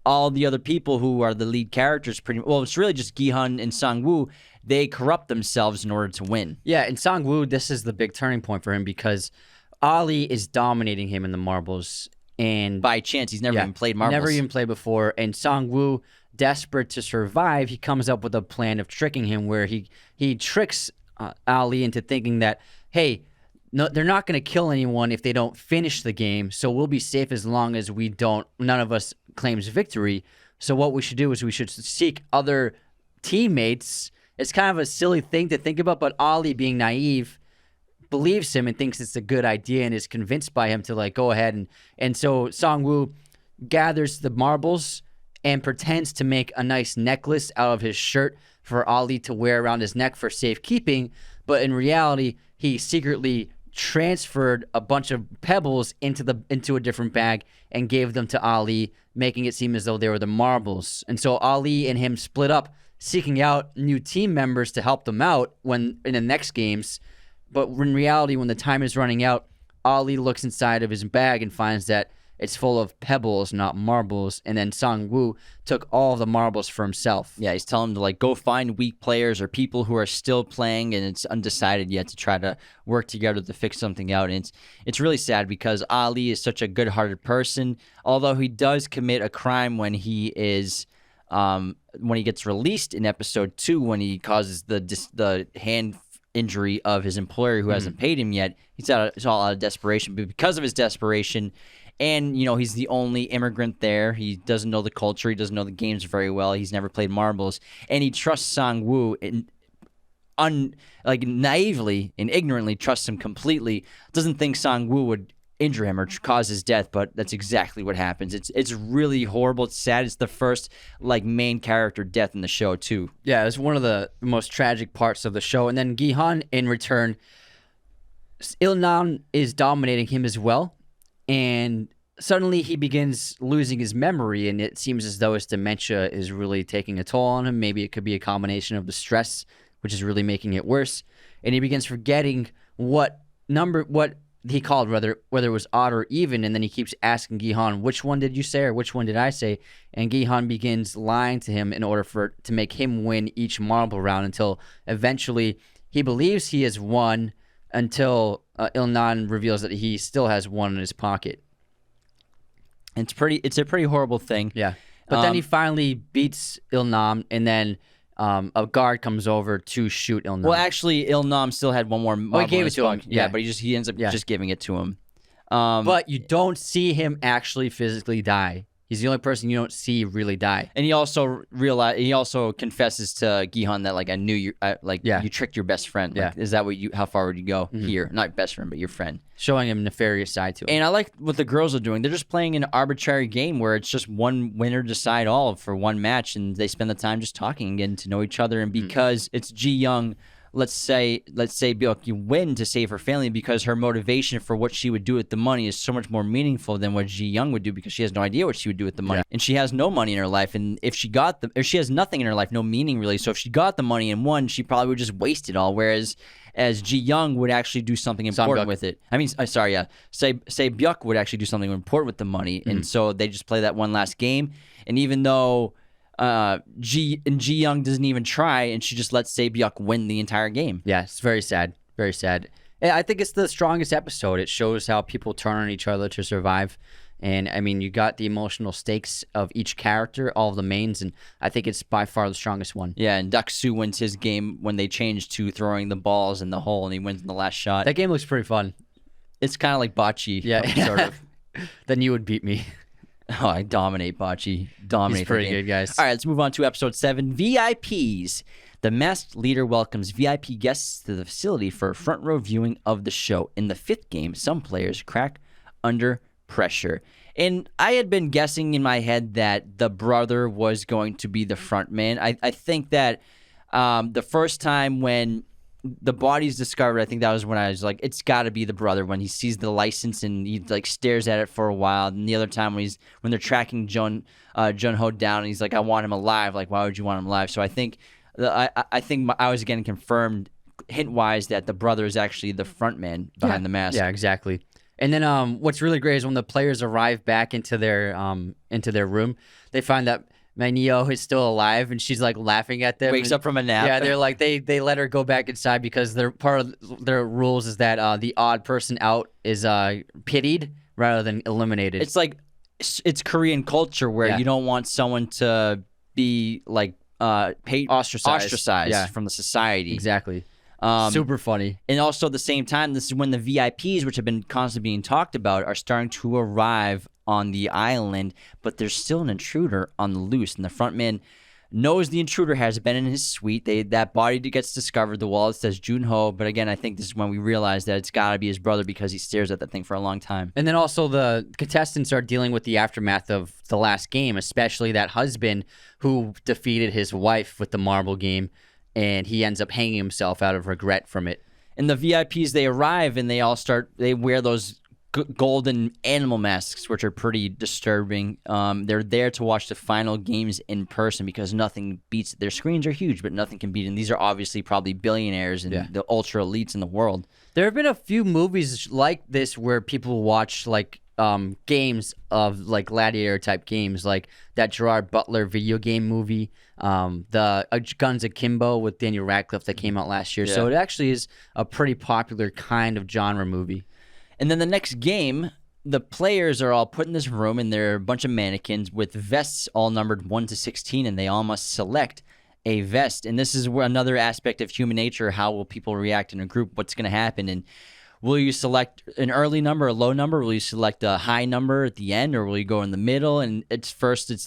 all the other people who are the lead characters, it's really just gi-hun and Sang-woo. They corrupt themselves in order to win. Yeah, and Sang-woo, this is the big turning point for him because Ali is dominating him in the marbles. And by chance, he's never even played marbles. Never even played before. And Sang-woo, desperate to survive, he comes up with a plan of tricking him where he tricks Ali into thinking that, hey, no, they're not going to kill anyone if they don't finish the game, so we'll be safe as long as none of us claims victory. So what we should do is we should seek other teammates. It's kind of a silly thing to think about, but Ali, being naive, believes him and thinks it's a good idea and is convinced by him to like go ahead and so Sang-woo gathers the marbles and pretends to make a nice necklace out of his shirt for Ali to wear around his neck for safekeeping, but in reality he secretly transferred a bunch of pebbles into a different bag and gave them to Ali, making it seem as though they were the marbles. And so Ali and him split up, seeking out new team members to help them out when in the next games. But in reality, when the time is running out, Ali looks inside of his bag and finds that it's full of pebbles, not marbles. And then Sang-woo took all of the marbles for himself. Yeah, he's telling him to like go find weak players or people who are still playing and it's undecided yet to try to work together to fix something out. And it's really sad because Ali is such a good-hearted person. Although he does commit a crime when he is when he gets released in episode 2, when he causes the hand injury of his employer who hasn't paid him yet. It's all out of desperation. But because of his desperation, and, you know, he's the only immigrant there. He doesn't know the culture. He doesn't know the games very well. He's never played marbles. And he trusts Sang-woo naively and ignorantly trusts him completely. Doesn't think Sang-woo would injure him or cause his death, but that's exactly what happens. It's really horrible. It's sad. It's the first, main character death in the show, too. Yeah, it's one of the most tragic parts of the show. And then gi-hun, in return, Il-nam is dominating him as well. And suddenly he begins losing his memory, and it seems as though his dementia is really taking a toll on him. Maybe it could be a combination of the stress, which is really making it worse. And he begins forgetting what he called, whether it was odd or even, and then he keeps asking gi-hun, which one did you say or which one did I say? And gi-hun begins lying to him in order to make him win each marble round until eventually he believes he has won until Il-nan reveals that he still has one in his pocket. It's a pretty horrible thing. Yeah. But then he finally beats Il-nam, and then a guard comes over to shoot Il-nam. Well, actually, Il-nam still had one more marble. He gave it to him. Yeah, but he ends up just giving it to him. But you don't see him actually physically die. He's the only person you don't see really die. And he also confesses to Gi-hun that like I knew you you tricked your best friend. Like, is that how far would you go here? Not best friend, but your friend. Showing him nefarious side to him. And I like what the girls are doing. They're just playing an arbitrary game where it's just one winner decide all for one match, and they spend the time just talking and getting to know each other. And because it's Ji-young, let's say sae-byeok, you win to save her family because her motivation for what she would do with the money is so much more meaningful than what Ji-young would do because she has no idea what she would do with the money. And she has no money in her life, and if she has nothing in her life, no meaning really. So if she got the money and won, she probably would just waste it all. Whereas Ji-young would actually do something important with it. I mean, sae-byeok would actually do something important with the money, and so they just play that one last game. And even though Ji-young doesn't even try, and she just lets sae-byeok win the entire game. Yeah, it's very sad. Very sad. I think it's the strongest episode. It shows how people turn on each other to survive. And, I mean, you got the emotional stakes of each character, all of the mains, and I think it's by far the strongest one. Yeah, and Duck-soo wins his game when they change to throwing the balls in the hole, and he wins in the last shot. That game looks pretty fun. It's kind of like bocce. Yeah. Sort of. Then you would beat me. Oh, I dominate bocce. He's pretty good, guys. All right, let's move on to episode 7, VIPs. The masked leader welcomes VIP guests to the facility for a front row viewing of the show. In the 5th game, some players crack under pressure. And I had been guessing in my head that the brother was going to be the front man. I think that the first time when the body's discovered, I think that was when I was like, it's got to be the brother when he sees the license and he like stares at it for a while. And the other time when they're tracking jun-ho down and he's like, I want him alive. Like, why would you want him alive? So I think I was getting confirmed hint wise that the brother is actually the front man behind the mask. Yeah, exactly. And then what's really great is when the players arrive back into their room, they find that Manio is still alive, and she's like laughing at them. Wakes up from a nap. Yeah, they're like they let her go back inside because they're part of their rules is that the odd person out is pitied rather than eliminated. It's like it's Korean culture where you don't want someone to be like ostracized from the society. Exactly. Super funny. And also at the same time, this is when the VIPs, which have been constantly being talked about, are starting to arrive on the island, but there's still an intruder on the loose, and the front man knows the intruder has been in his suite. That body gets discovered. The wallet says jun-ho, but again, I think this is when we realize that it's got to be his brother because he stares at that thing for a long time. And then also the contestants are dealing with the aftermath of the last game, especially that husband who defeated his wife with the marble game, and he ends up hanging himself out of regret from it. And the VIPs, they arrive and they wear those golden animal masks, which are pretty disturbing. They're there to watch the final games in person because nothing beats it. Their screens are huge, but nothing can beat it. And these are obviously probably billionaires and the ultra elites in the world. There have been a few movies like this where people watch like games of like gladiator type games, like that Gerard Butler video game movie, the Guns Akimbo with Daniel Radcliffe that came out last year. So it actually is a pretty popular kind of genre movie. And then the next game, the players are all put in this room, and there are a bunch of mannequins with vests all numbered 1 to 16, and they all must select a vest. And this is where another aspect of human nature. How will people react in a group? What's going to happen? And will you select an early number, a low number? Will you select a high number at the end, or will you go in the middle? And it's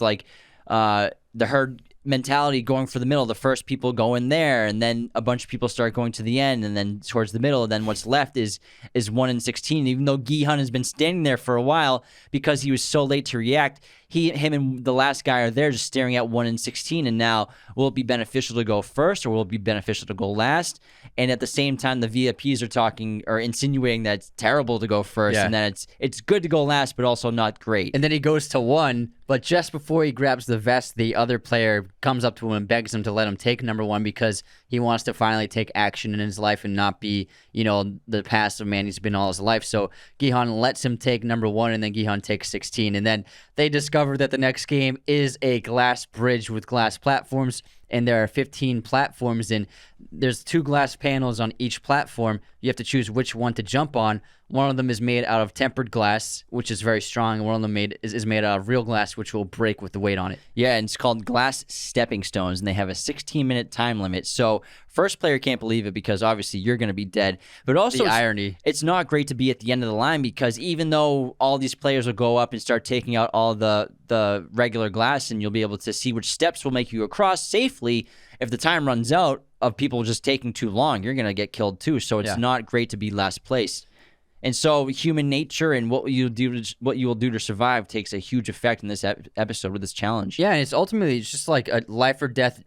like the herd mentality going for the middle. The first people go in there, and then a bunch of people start going to the end, and then towards the middle. And then what's left is 1 in 16. Even though gi-hun has been standing there for a while because he was so late to react, him and the last guy are there just staring at 1 in 16. And now, will it be beneficial to go first, or will it be beneficial to go last? And at the same time, the VIPs are talking or insinuating that it's terrible to go first, and that it's good to go last, but also not great. And then he goes to 1, but just before he grabs the vest, the other player comes up to him and begs him to let him take number 1 because he wants to finally take action in his life and not be, the passive man he's been all his life. So gi-hun lets him take number 1, and then gi-hun takes 16. And then they discover that the next game is a glass bridge with glass platforms, and there are 15 platforms, and there's 2 glass panels on each platform. You have to choose which one to jump on. One of them is made out of tempered glass, which is very strong, and one of them is made out of real glass, which will break with the weight on it. Yeah, and it's called glass stepping stones, and they have a 16-minute time limit. So first player can't believe it because obviously you're going to be dead. But also, The irony. It's not great to be at the end of the line because even though all these players will go up and start taking out all the regular glass, and you'll be able to see which steps will make you across safely, if the time runs out of people just taking too long, you're going to get killed too. So it's not great to be last place. And so human nature and what you will do to survive takes a huge effect in this episode with this challenge. Yeah, and it's just like a life or death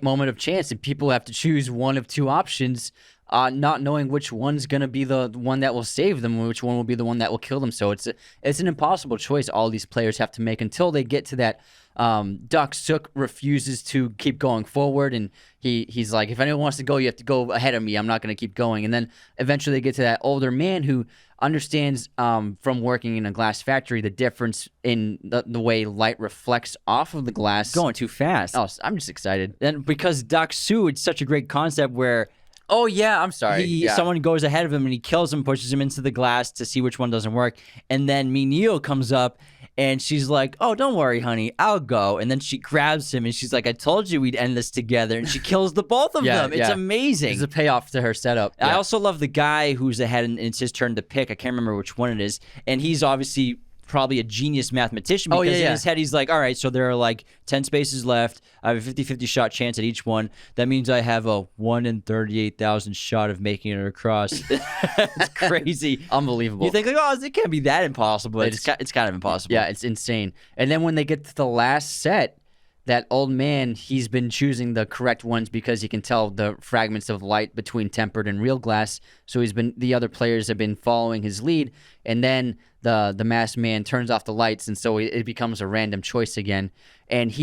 moment of chance, and people have to choose one of 2 options, not knowing which one's going to be the one that will save them and which one will be the one that will kill them. So it's an impossible choice all these players have to make until they get to that. Dok-suk refuses to keep going forward, and he's like, if anyone wants to go, you have to go ahead of me. I'm not going to keep going. And then eventually they get to that older man who understands from working in a glass factory the difference in the way light reflects off of the glass. Going too fast. Oh, I'm just excited. And because Dok-suk, it's such a great concept where Oh, yeah, I'm sorry. someone goes ahead of him and he kills him, pushes him into the glass to see which one doesn't work. And then Mineo comes up and she's like, oh, don't worry, honey, I'll go. And then she grabs him and she's like, I told you we'd end this together. And she kills the both of them. It's amazing. It's a payoff to her setup. I also love the guy who's ahead and it's his turn to pick. I can't remember which one it is. And he's obviously probably a genius mathematician because in his head he's like, all right, so there are like 10 spaces left. I have a 50-50 shot chance at each one. That means I have a 1 in 38,000 shot of making it across. It's crazy. Unbelievable. You think like, oh, it can't be that impossible. It's kind of impossible. Yeah, it's insane. And then when they get to the last set, that old man, he's been choosing the correct ones because he can tell the fragments of light between tempered and real glass. So the other players have been following his lead. And then the masked man turns off the lights, and so it becomes a random choice again. And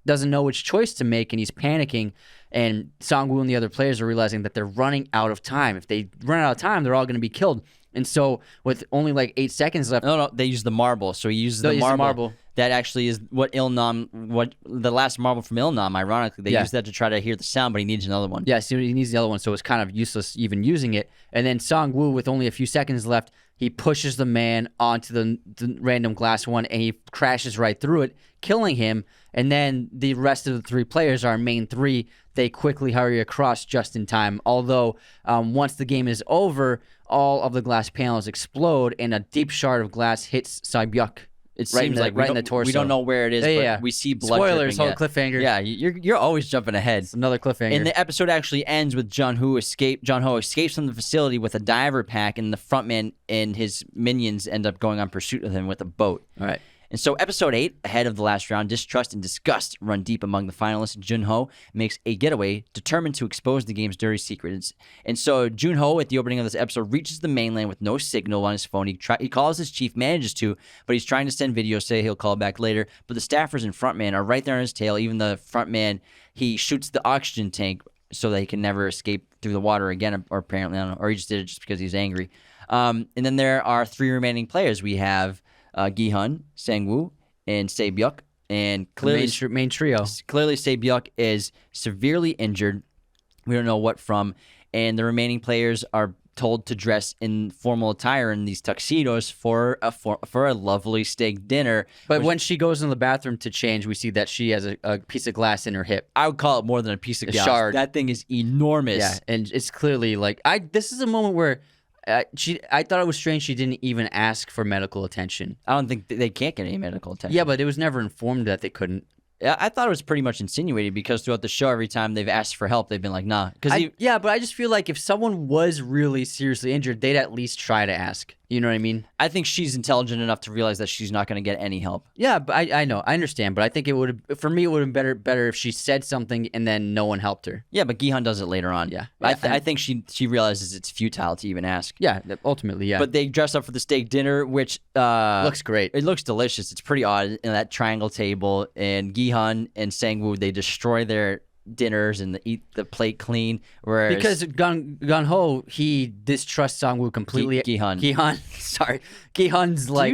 doesn't know which choice to make, and he's panicking. And Sang-woo and the other players are realizing that they're running out of time. If they run out of time, they're all going to be killed. And so with only like 8 seconds left... No, they use the marble. So he uses the marble. That actually is what the last marble from Il-nam, ironically. They used that to try to hear the sound, but he needs another one. Yeah, so he needs the other one, so it's kind of useless even using it. And then Sang-woo, with only a few seconds left, he pushes the man onto the random glass one, and he crashes right through it, killing him. And then the rest of the 3 players, our main 3, they quickly hurry across just in time. Although once the game is over, all of the glass panels explode, and a deep shard of glass hits sae-byeok. It seems like right in the torso. We don't know where it is, but we see blood Spoilers, dripping. whole cliffhanger. Yeah, you're always jumping ahead. It's another cliffhanger. And the episode actually ends with jun-ho escapes from the facility with a diver pack, and the frontman and his minions end up going on pursuit of him with a boat. All right. And so episode 8, ahead of the last round, distrust and disgust run deep among the finalists. Jun-ho makes a getaway, determined to expose the game's dirty secrets. And so Jun-ho, at the opening of this episode, reaches the mainland with no signal on his phone. He calls his chief, manages to, but he's trying to send videos, say he'll call back later. But the staffers and frontman are right there on his tail. Even the frontman, he shoots the oxygen tank so that he can never escape through the water again, or apparently, I don't know, or he just did it just because he's angry. And then there are 3 remaining players. We have gi-hun, Sang-woo, and sae-byeok, and clearly main trio. Clearly, sae-byeok is severely injured. We don't know what from, and the remaining players are told to dress in formal attire in these tuxedos for a lovely steak dinner. But when she goes in the bathroom to change, we see that she has a piece of glass in her hip. I would call it more than a piece of glass. Shard. That thing is enormous. Yeah, and it's clearly like this is a moment where. I thought it was strange she didn't even ask for medical attention. I don't think they can't get any medical attention. Yeah, but it was never informed that they couldn't. I thought it was pretty much insinuated because throughout the show, every time they've asked for help, they've been like, nah. Yeah, but I just feel like if someone was really seriously injured, they'd at least try to ask. You know what I mean? I think she's intelligent enough to realize that she's not going to get any help. Yeah, but I know. I understand. But I think it would have, for me, it would have been better if she said something and then no one helped her. Yeah, but gi-hun does it later on. Yeah. I think she realizes it's futile to even ask. Yeah, ultimately, yeah. But they dress up for the steak dinner, which... looks great. It looks delicious. It's pretty odd in that triangle table. And gi-hun and Sang-woo, they destroy their dinners and eat the plate clean. Whereas because Jun-ho, he distrusts Sang-woo completely. gi-hun. Sorry. Gi-hun's like... Do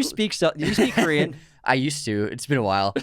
you speak Korean? I used to. It's been a while.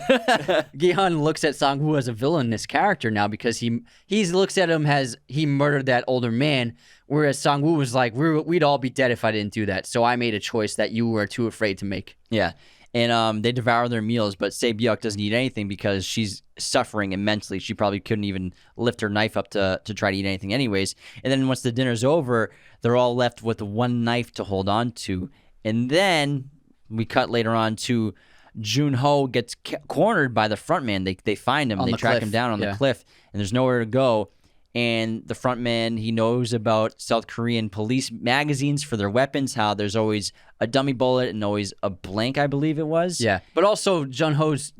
Gi-hun looks at Sang-woo as a villainous character now because he looks at him as he murdered that older man, whereas Sang-woo was like, we'd all be dead if I didn't do that. So I made a choice that you were too afraid to make. Yeah. And they devour their meals, but sae-byeok doesn't eat anything because she's suffering immensely. She probably couldn't even lift her knife up to try to eat anything anyways. And then once the dinner's over, they're all left with one knife to hold on to. And then we cut later on to Jun-ho gets cornered by the front man. They find him. They track him down on the cliff, and there's nowhere to go. And the front man, he knows about South Korean police magazines for their weapons, how there's always a dummy bullet and always a blank, I believe it was. Yeah, but also Jun-ho's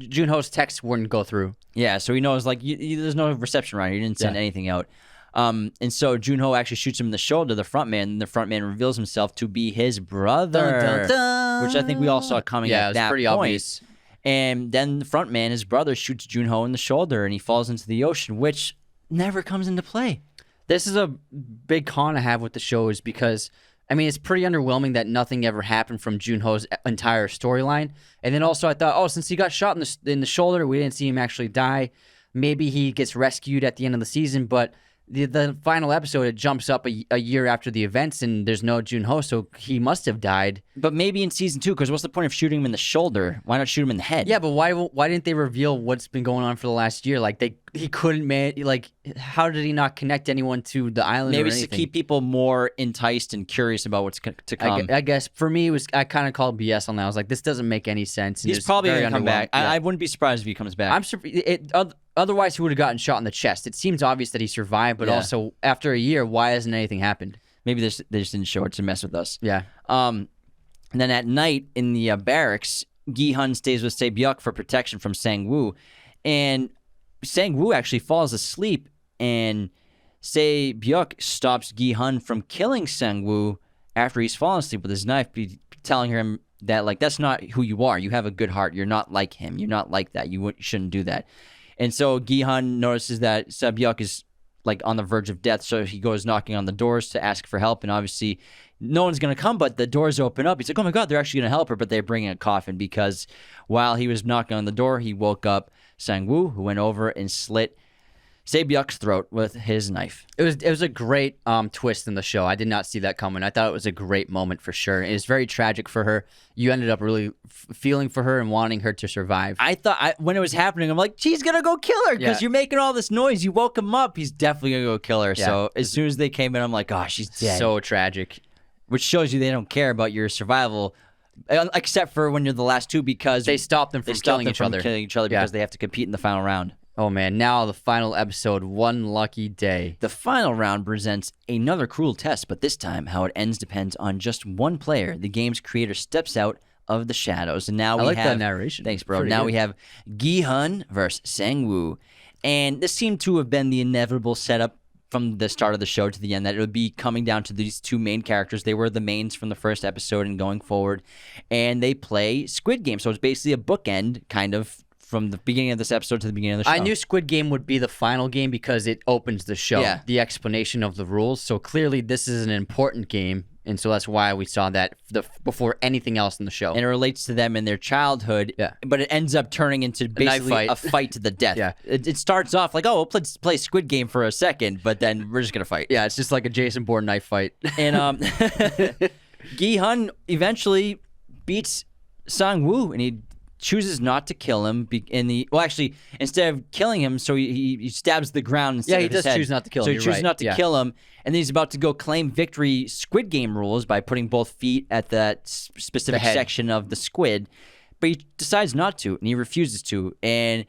text wouldn't go through. Yeah, so he knows, like, there's no reception around here. He didn't send anything out. And so Jun-ho actually shoots him in the shoulder, the front man, and the front man reveals himself to be his brother, dun, dun, dun. Which I think we all saw coming at that pretty point. Obvious. And then the front man, his brother, shoots Jun-ho in the shoulder, and he falls into the ocean, which never comes into play. This is a big con I have with the show is because, I mean, it's pretty underwhelming that nothing ever happened from Jun-ho's entire storyline. And then also I thought, since he got shot in the shoulder, we didn't see him actually die. Maybe he gets rescued at the end of the season, but the final episode, it jumps up a year after the events, and there's no Jun-ho, so he must have died. But maybe in season 2, because what's the point of shooting him in the shoulder? Why not shoot him in the head? Yeah, but why didn't they reveal what's been going on for the last year? Like he couldn't how did he not connect anyone to the island? Maybe or anything? to keep people more enticed and curious about what's to come. I guess for me, I kind of called BS on that. I was like, this doesn't make any sense. He's probably going to come back. Yeah. I wouldn't be surprised if he comes back. Otherwise, he would have gotten shot in the chest. It seems obvious that he survived, but also after a year, why hasn't anything happened? Maybe they just didn't show it to mess with us. Yeah. And then at night in the barracks, Gi-hun stays with sae-byeok for protection from Sang-woo, and Sang-woo actually falls asleep, and sae-byeok stops Gi-hun from killing Sang-woo after he's fallen asleep with his knife, telling him that, like, that's not who you are. You have a good heart. You're not like him. You're not like that. You shouldn't do that. And so Gi-hun notices that sae-byeok is, like, on the verge of death, so he goes knocking on the doors to ask for help, and obviously no one's going to come, but the doors open up. He's like, oh my God, they're actually going to help her, but they're bringing a coffin because while he was knocking on the door, he woke up Sang-woo, who went over and slit sae-byeok's throat with his knife. It was a great twist in the show. I did not see that coming. I thought it was a great moment for sure. It was very tragic for her. You ended up really feeling for her and wanting her to survive. I thought when it was happening, I'm like, she's gonna go kill her because you're making all this noise. You woke him up. He's definitely gonna go kill her. Yeah. So as soon as they came in, I'm like, oh, she's dead. So tragic. Which shows you they don't care about your survival, except for when you're the last two, because they stop them from killing each other because they have to compete in the final round. Oh man, now the final episode, One Lucky Day. The final round presents another cruel test, but this time how it ends depends on just one player. The game's creator steps out of the shadows. And now I like that narration. Thanks, bro. Now we have Gi-hun versus Sang-woo. And this seemed to have been the inevitable setup from the start of the show to the end, that it would be coming down to these two main characters. They were the mains from the first episode and going forward. And they play Squid Game. So it's basically a bookend, kind of, from the beginning of this episode to the beginning of the show. I knew Squid Game would be the final game because it opens the show, the explanation of the rules. So clearly this is an important game, and so that's why we saw that before anything else in the show. And it relates to them in their childhood, but it ends up turning into basically a fight to the death. It starts off like, oh, we'll play Squid Game for a second, but then we're just going to fight. Yeah, it's just like a Jason Bourne knife fight. And Gi-hun eventually beats Sang-woo, and he chooses not to kill him instead of killing him, so he stabs the ground instead of his head. He does choose not to kill him. So he chooses not to kill him, and then he's about to go claim victory Squid Game rules by putting both feet at that specific section of the squid, but he decides not to, and he refuses to, and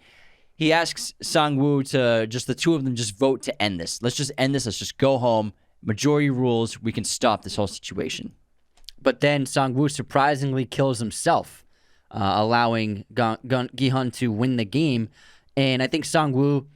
he asks Sang-woo to just the two of them just vote to end this. Let's just end this. Let's just go home. Majority rules. We can stop this whole situation. But then Sang-woo surprisingly kills himself, allowing Gi-hun to win the game. And I think Sang-woo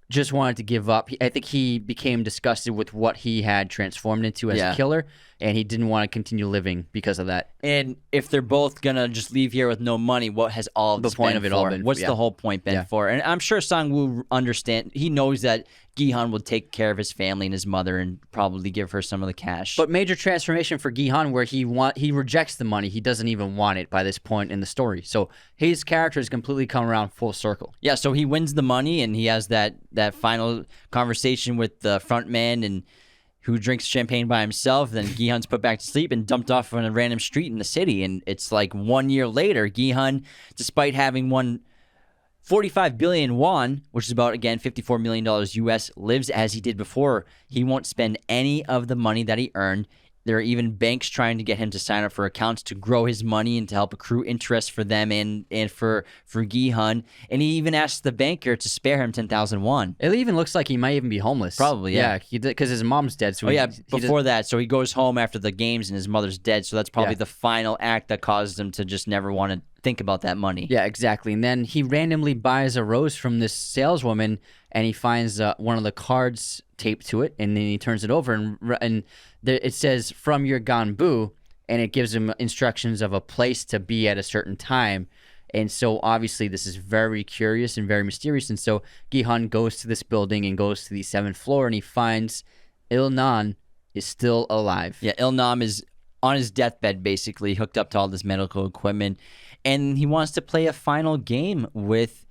just wanted to give up. I think he became disgusted with what he had transformed into as a killer. and he didn't want to continue living because of that. And if they're both gonna just leave here with no money, what has all of The this point been of it for? all been- What's yeah. the whole point been for? And I'm sure Sang-woo understand. He knows that Gi-hun will take care of his family and his mother and probably give her some of the cash. But major transformation for Gi-hun where he rejects the money. He doesn't even want it by this point in the story. So his character has completely come around full circle. yeah, so he wins the money and he has that final conversation with the front man and who drinks champagne by himself. Then Gi-hun's put back to sleep and dumped off on a random street in the city. And it's like 1 year later, Gi-hun, despite having won 45 billion won, which is about, again, $54 million US, lives as he did before. He won't spend any of the money that he earned. There are even banks trying to get him to sign up for accounts to grow his money and to help accrue interest for them and for Gi-hun. And he even asked the banker to spare him 10,000 won. It even looks like he might even be homeless. Probably, yeah. Because his mom's dead. So Oh, yeah, before that. So he goes home after the games and his mother's dead. So that's probably Yeah. the final act that caused him to just never want to think about that money. Yeah, exactly. And then he randomly buys a rose from this saleswoman, and he finds one of the cards taped to it, and then he turns it over, and it says, "From your Ganbu," and it gives him instructions of a place to be at a certain time. And so obviously this is very curious and very mysterious. And so Gi-hun goes to this building and goes to the 7th floor, and he finds Il-nan is still alive. Yeah, Il-nam is on his deathbed, basically, hooked up to all this medical equipment. And he wants to play a final game with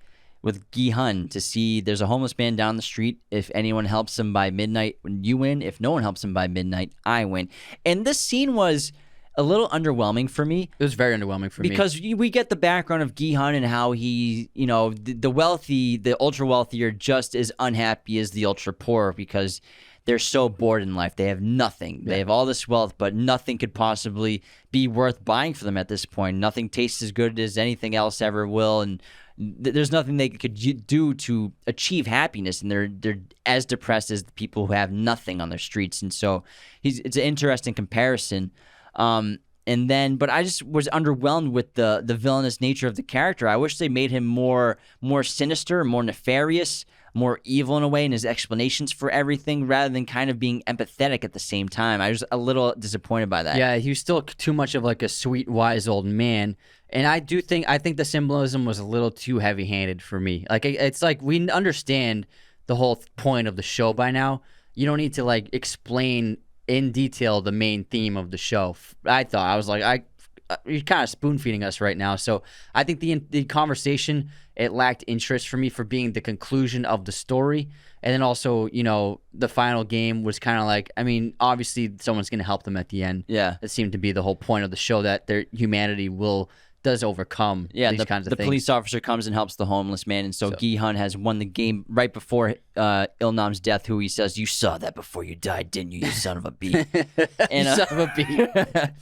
Gi-hun to see there's a homeless man down the street. If anyone helps him by midnight, you win. If no one helps him by midnight, I win. And this scene was a little underwhelming for me. It was very underwhelming for me. Because we get the background of Gi-hun and how he, the wealthy, the ultra wealthy are just as unhappy as the ultra poor because they're so bored in life. They have nothing. They have all this wealth, but nothing could possibly be worth buying for them at this point. Nothing tastes as good as anything else ever will, and there's nothing they could do to achieve happiness. And they're as depressed as the people who have nothing on their streets. And so it's an interesting comparison. But I just was underwhelmed with the villainous nature of the character. I wish they made him more sinister, more nefarious, more evil in a way in his explanations for everything rather than kind of being empathetic at the same time. I was a little disappointed by that. Yeah, he was still too much of like a sweet, wise old man. And I think the symbolism was a little too heavy-handed for me. Like, it's like we understand the whole point of the show by now. You don't need to like explain in detail the main theme of the show. I was like, you're kind of spoon-feeding us right now. So I think the conversation, it lacked interest for me for being the conclusion of the story. And then also, the final game was kind of like, I mean, obviously someone's going to help them at the end. Yeah. It seemed to be the whole point of the show, that their humanity does overcome these kinds of the things. police officer comes and helps the homeless man, and so Gi-hun has won the game right before Il-nam's death, who he says, "You saw that before you died, didn't you, you son of a bee?" And, You son of a bee.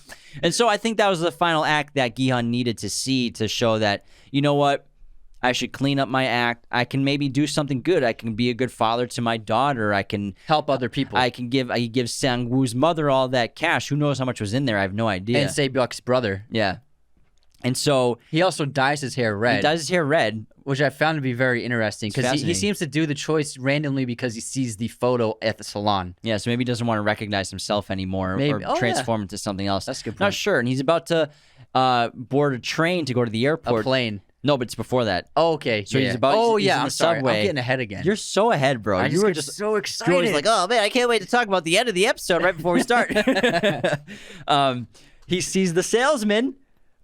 And so I think that was the final act that Gi-hun needed to see to show that, you know what, I should clean up my act. I can maybe do something good. I can be a good father to my daughter. I can Help other people. I give Sang-woo's mother all that cash. Who knows how much was in there? I have no idea. And sae-byeok's brother. Yeah. And so He also dyes his hair red. he dyes his hair red. Which I found to be very interesting, because he fascinating. seems to do the choice randomly because he sees the photo at the salon. Yeah, so maybe he doesn't want to recognize himself anymore Maybe. or Oh, transform into something else. That's a good Not point. sure. And he's about to board a train to go to the A airport. plane. No, but it's before that. Oh, okay. So yeah. he's about- Oh, he's yeah. in I'm the sorry. subway. I'm getting ahead again. You're so ahead, bro. I You were get just so excited. you're always like, oh man, I can't wait to talk about the end of the episode right before we start. He sees the salesman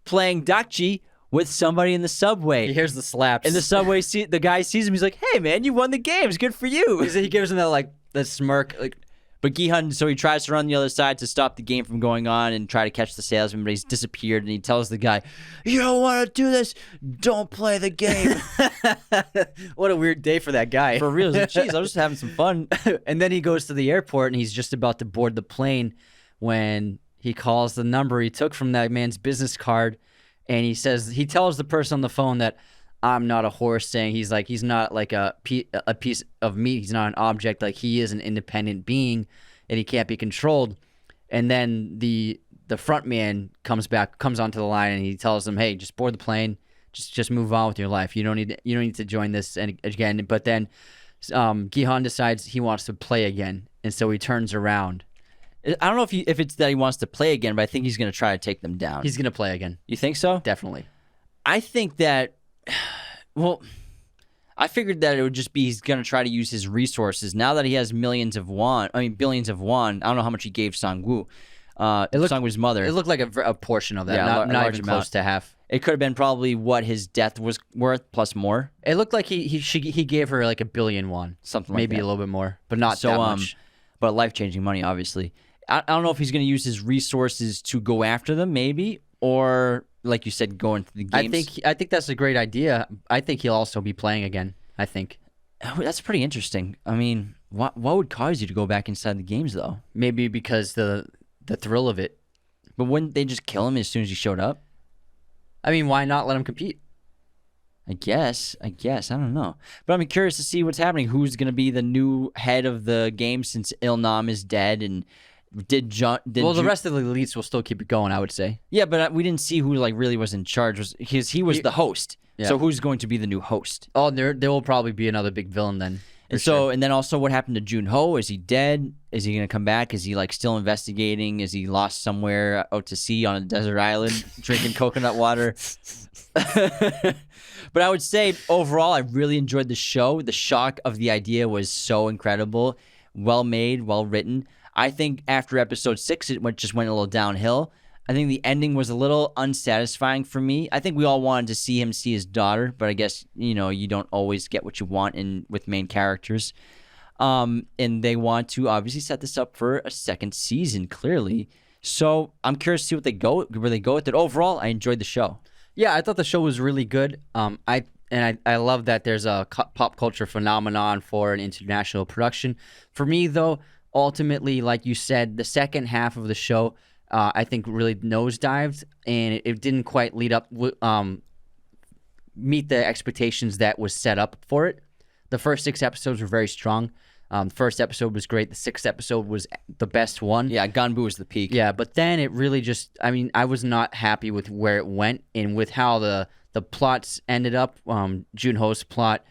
playing dakji with somebody in the subway. He hears the slaps. In the subway, the guy sees him. He's like, "Hey, man, you won the games. Good for you." He gives him that smirk. Like, But Gi-hun, so he tries to run the other side to stop the game from going on and try to catch the salesman, but he's disappeared. And he tells the guy, "You don't want to do this. Don't play the game." what a weird day for that guy. For real, he's like, "Jeez, I was just having some fun." And then he goes to the airport, and he's just about to board the plane when he calls the number he took from that man's business card, and he tells the person on the phone that, "I'm not a horse," saying he's not like a piece of meat. He's not an object. Like, he is an independent being, and he can't be controlled. And then the front man comes onto the line, and he tells them, "Hey, just board the plane. Just move on with your life. You don't need to join this again." But then Gi-hun decides he wants to play again, and so he turns around. I don't know if it's that he wants to play again, but I think he's going to try to take them down. He's gonna play again. You think so? Definitely. I think that, well, I figured that it would just be he's going to try to use his resources. Now that he has billions of won, I don't know how much he gave Sang-woo. Sang-woo's mother. It looked like a portion of that, Yeah, not large even amount. close to half. It could have been probably what his death was worth plus more. It looked like he gave her like 1 billion won, Something like maybe that. a little bit more, but not that much. But life-changing money, obviously. I don't know if he's going to use his resources to go after them, maybe, or like you said, go into the games. I think that's a great idea. I think he'll also be playing again. I think That's pretty interesting. I mean, what would cause you to go back inside the games, though? maybe because the thrill of it. But wouldn't they just kill him as soon as he showed up? I mean, why not let him compete? I guess. I don't know. But I'm curious to see what's happening. Who's going to be the new head of the game since Il-nam is dead? And the rest of the elites will still keep it going, I would say. Yeah, but we didn't see who like really was in charge. He was the host. Yeah. So who's going to be the new host? Oh, there will probably be another big villain then. And then also what happened to Jun-ho? Is he dead? Is he going to come back? Is he like still investigating? Is he lost somewhere out to sea on a desert island drinking coconut water? But I would say overall, I really enjoyed the show. The shock of the idea was so incredible. Well made, well written. I think after episode 6, it just went a little downhill. I think the ending was a little unsatisfying for me. I think we all wanted to see him see his daughter, but I guess, you don't always get what you want with main characters. And they want to obviously set this up for a second season, clearly. So I'm curious to see where they go with it. Overall, I enjoyed the show. Yeah, I thought the show was really good. I love that there's a pop culture phenomenon for an international production. For me, though, ultimately, like you said, the second half of the show, I think really nosedived, and it didn't quite meet the expectations that was set up for it. The first 6 episodes were very strong. The first episode was great. The 6th episode was the best one. Yeah, Ganbu was the peak. Yeah, but then it really just, I was not happy with where it went and with how the plots ended up. Jun-ho's plot,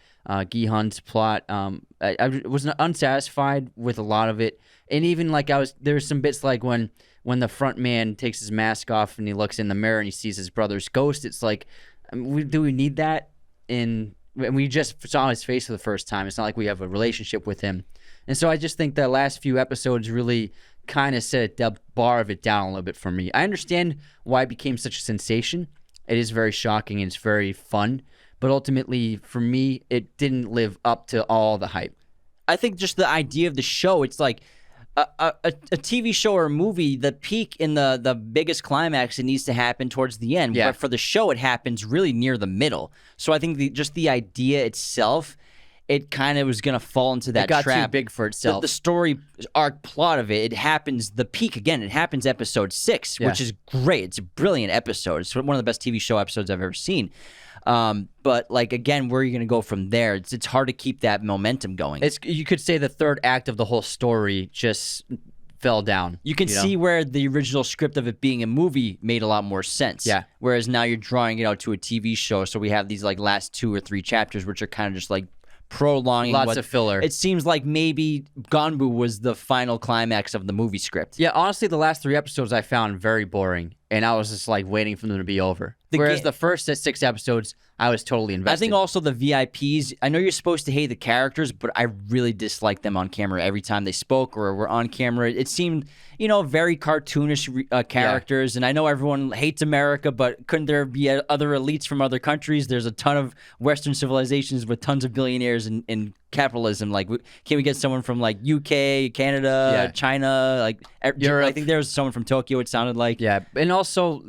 gi-hun's plot. I was unsatisfied with a lot of it. And even like there was some bits like when the front man takes his mask off and he looks in the mirror and he sees his brother's ghost. It's like, do we need that? And we just saw his face for the first time. It's not like we have a relationship with him. And so I just think the last few episodes really kind of set the bar of it down a little bit for me. I understand why it became such a sensation. It is very shocking and it's very fun. But ultimately, for me, it didn't live up to all the hype. I think just the idea of the show, it's like a TV show or a movie, the peak in the biggest climax, it needs to happen towards the end. Yeah. But for the show, it happens really near the middle. So I think just the idea itself, it kind of was going to fall into that trap. It got trap. too big for itself. The story arc plot of it happens, the peak again, it happens episode 6, which is great. It's a brilliant episode. It's one of the best TV show episodes I've ever seen. But like again, where are you going to go from there? It's hard to keep that momentum going. You could say the third act of the whole story just fell down. You can see where the original script of it being a movie made a lot more sense. Yeah. Whereas now you're drawing it out to a TV show, so we have these like last 2 or 3 chapters, which are kind of just like prolonging Lots of filler. It seems like maybe Ganbu was the final climax of the movie script. Yeah, honestly, the last 3 episodes I found very boring, and I was just like waiting for them to be over. Whereas the first 6 episodes, I was totally invested. I think also the VIPs, I know you're supposed to hate the characters, but I really disliked them on camera every time they spoke or were on camera. It seemed, very cartoonish characters. Yeah. And I know everyone hates America, but couldn't there be other elites from other countries? There's a ton of Western civilizations with tons of billionaires and capitalism. Like, can we get someone from like UK, Canada, China, like Europe? I think there was someone from Tokyo, it sounded like. Yeah. And also,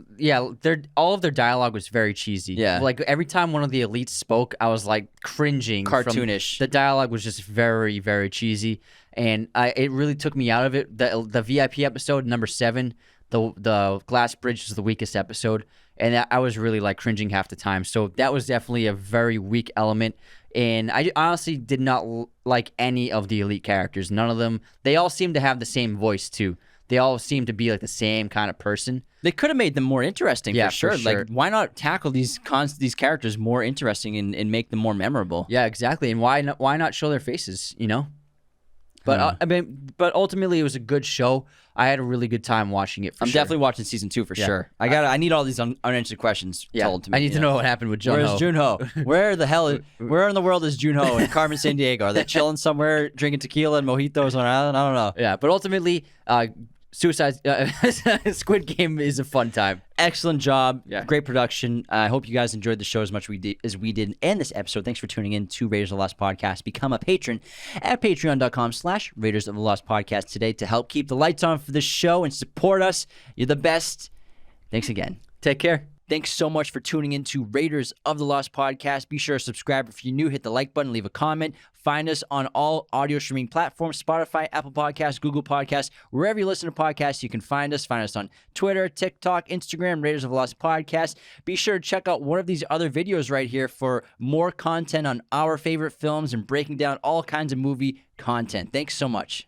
all of their dialogue was very cheesy. Yeah. Like every time one of the elites spoke, I was like cringing. Cartoonish. The dialogue was just very, very cheesy. And it really took me out of it. The VIP episode, number 7, the glass bridge was the weakest episode. And I was really like cringing half the time. So that was definitely a very weak element. And I honestly did not like any of the elite characters. None of them. They all seem to have the same voice too. They all seem to be like the same kind of person. They could have made them more interesting, Yeah, for sure. for sure. Like, why not tackle these characters more interesting and make them more memorable? Yeah, exactly. And why not show their faces, But I mean, but ultimately it was a good show. I had a really good time watching it. I'm definitely watching season 2 for sure. I need all these unanswered questions told to me. I need to know what happened with Jun-ho. Where's Jun-ho? Where in the world is Jun-ho and Carmen Sandiego? Are they chilling somewhere drinking tequila and mojitos on an island? I don't know. Yeah, but ultimately, Squid Game is a fun time. Excellent job. Yeah. Great production. I hope you guys enjoyed the show as much as we did in this episode. Thanks for tuning in to Raiders of the Lost Podcast. Become a patron at patreon.com/Raiders of the Lost Podcast today to help keep the lights on for this show and support us. You're the best. Thanks again. Take care. Thanks so much for tuning in to Raiders of the Lost Podcast. Be sure to subscribe if you're new. Hit the like button, leave a comment. Find us on all audio streaming platforms, Spotify, Apple Podcasts, Google Podcasts, wherever you listen to podcasts, you can find us. Find us on Twitter, TikTok, Instagram, Raiders of the Lost Podcast. Be sure to check out one of these other videos right here for more content on our favorite films and breaking down all kinds of movie content. Thanks so much.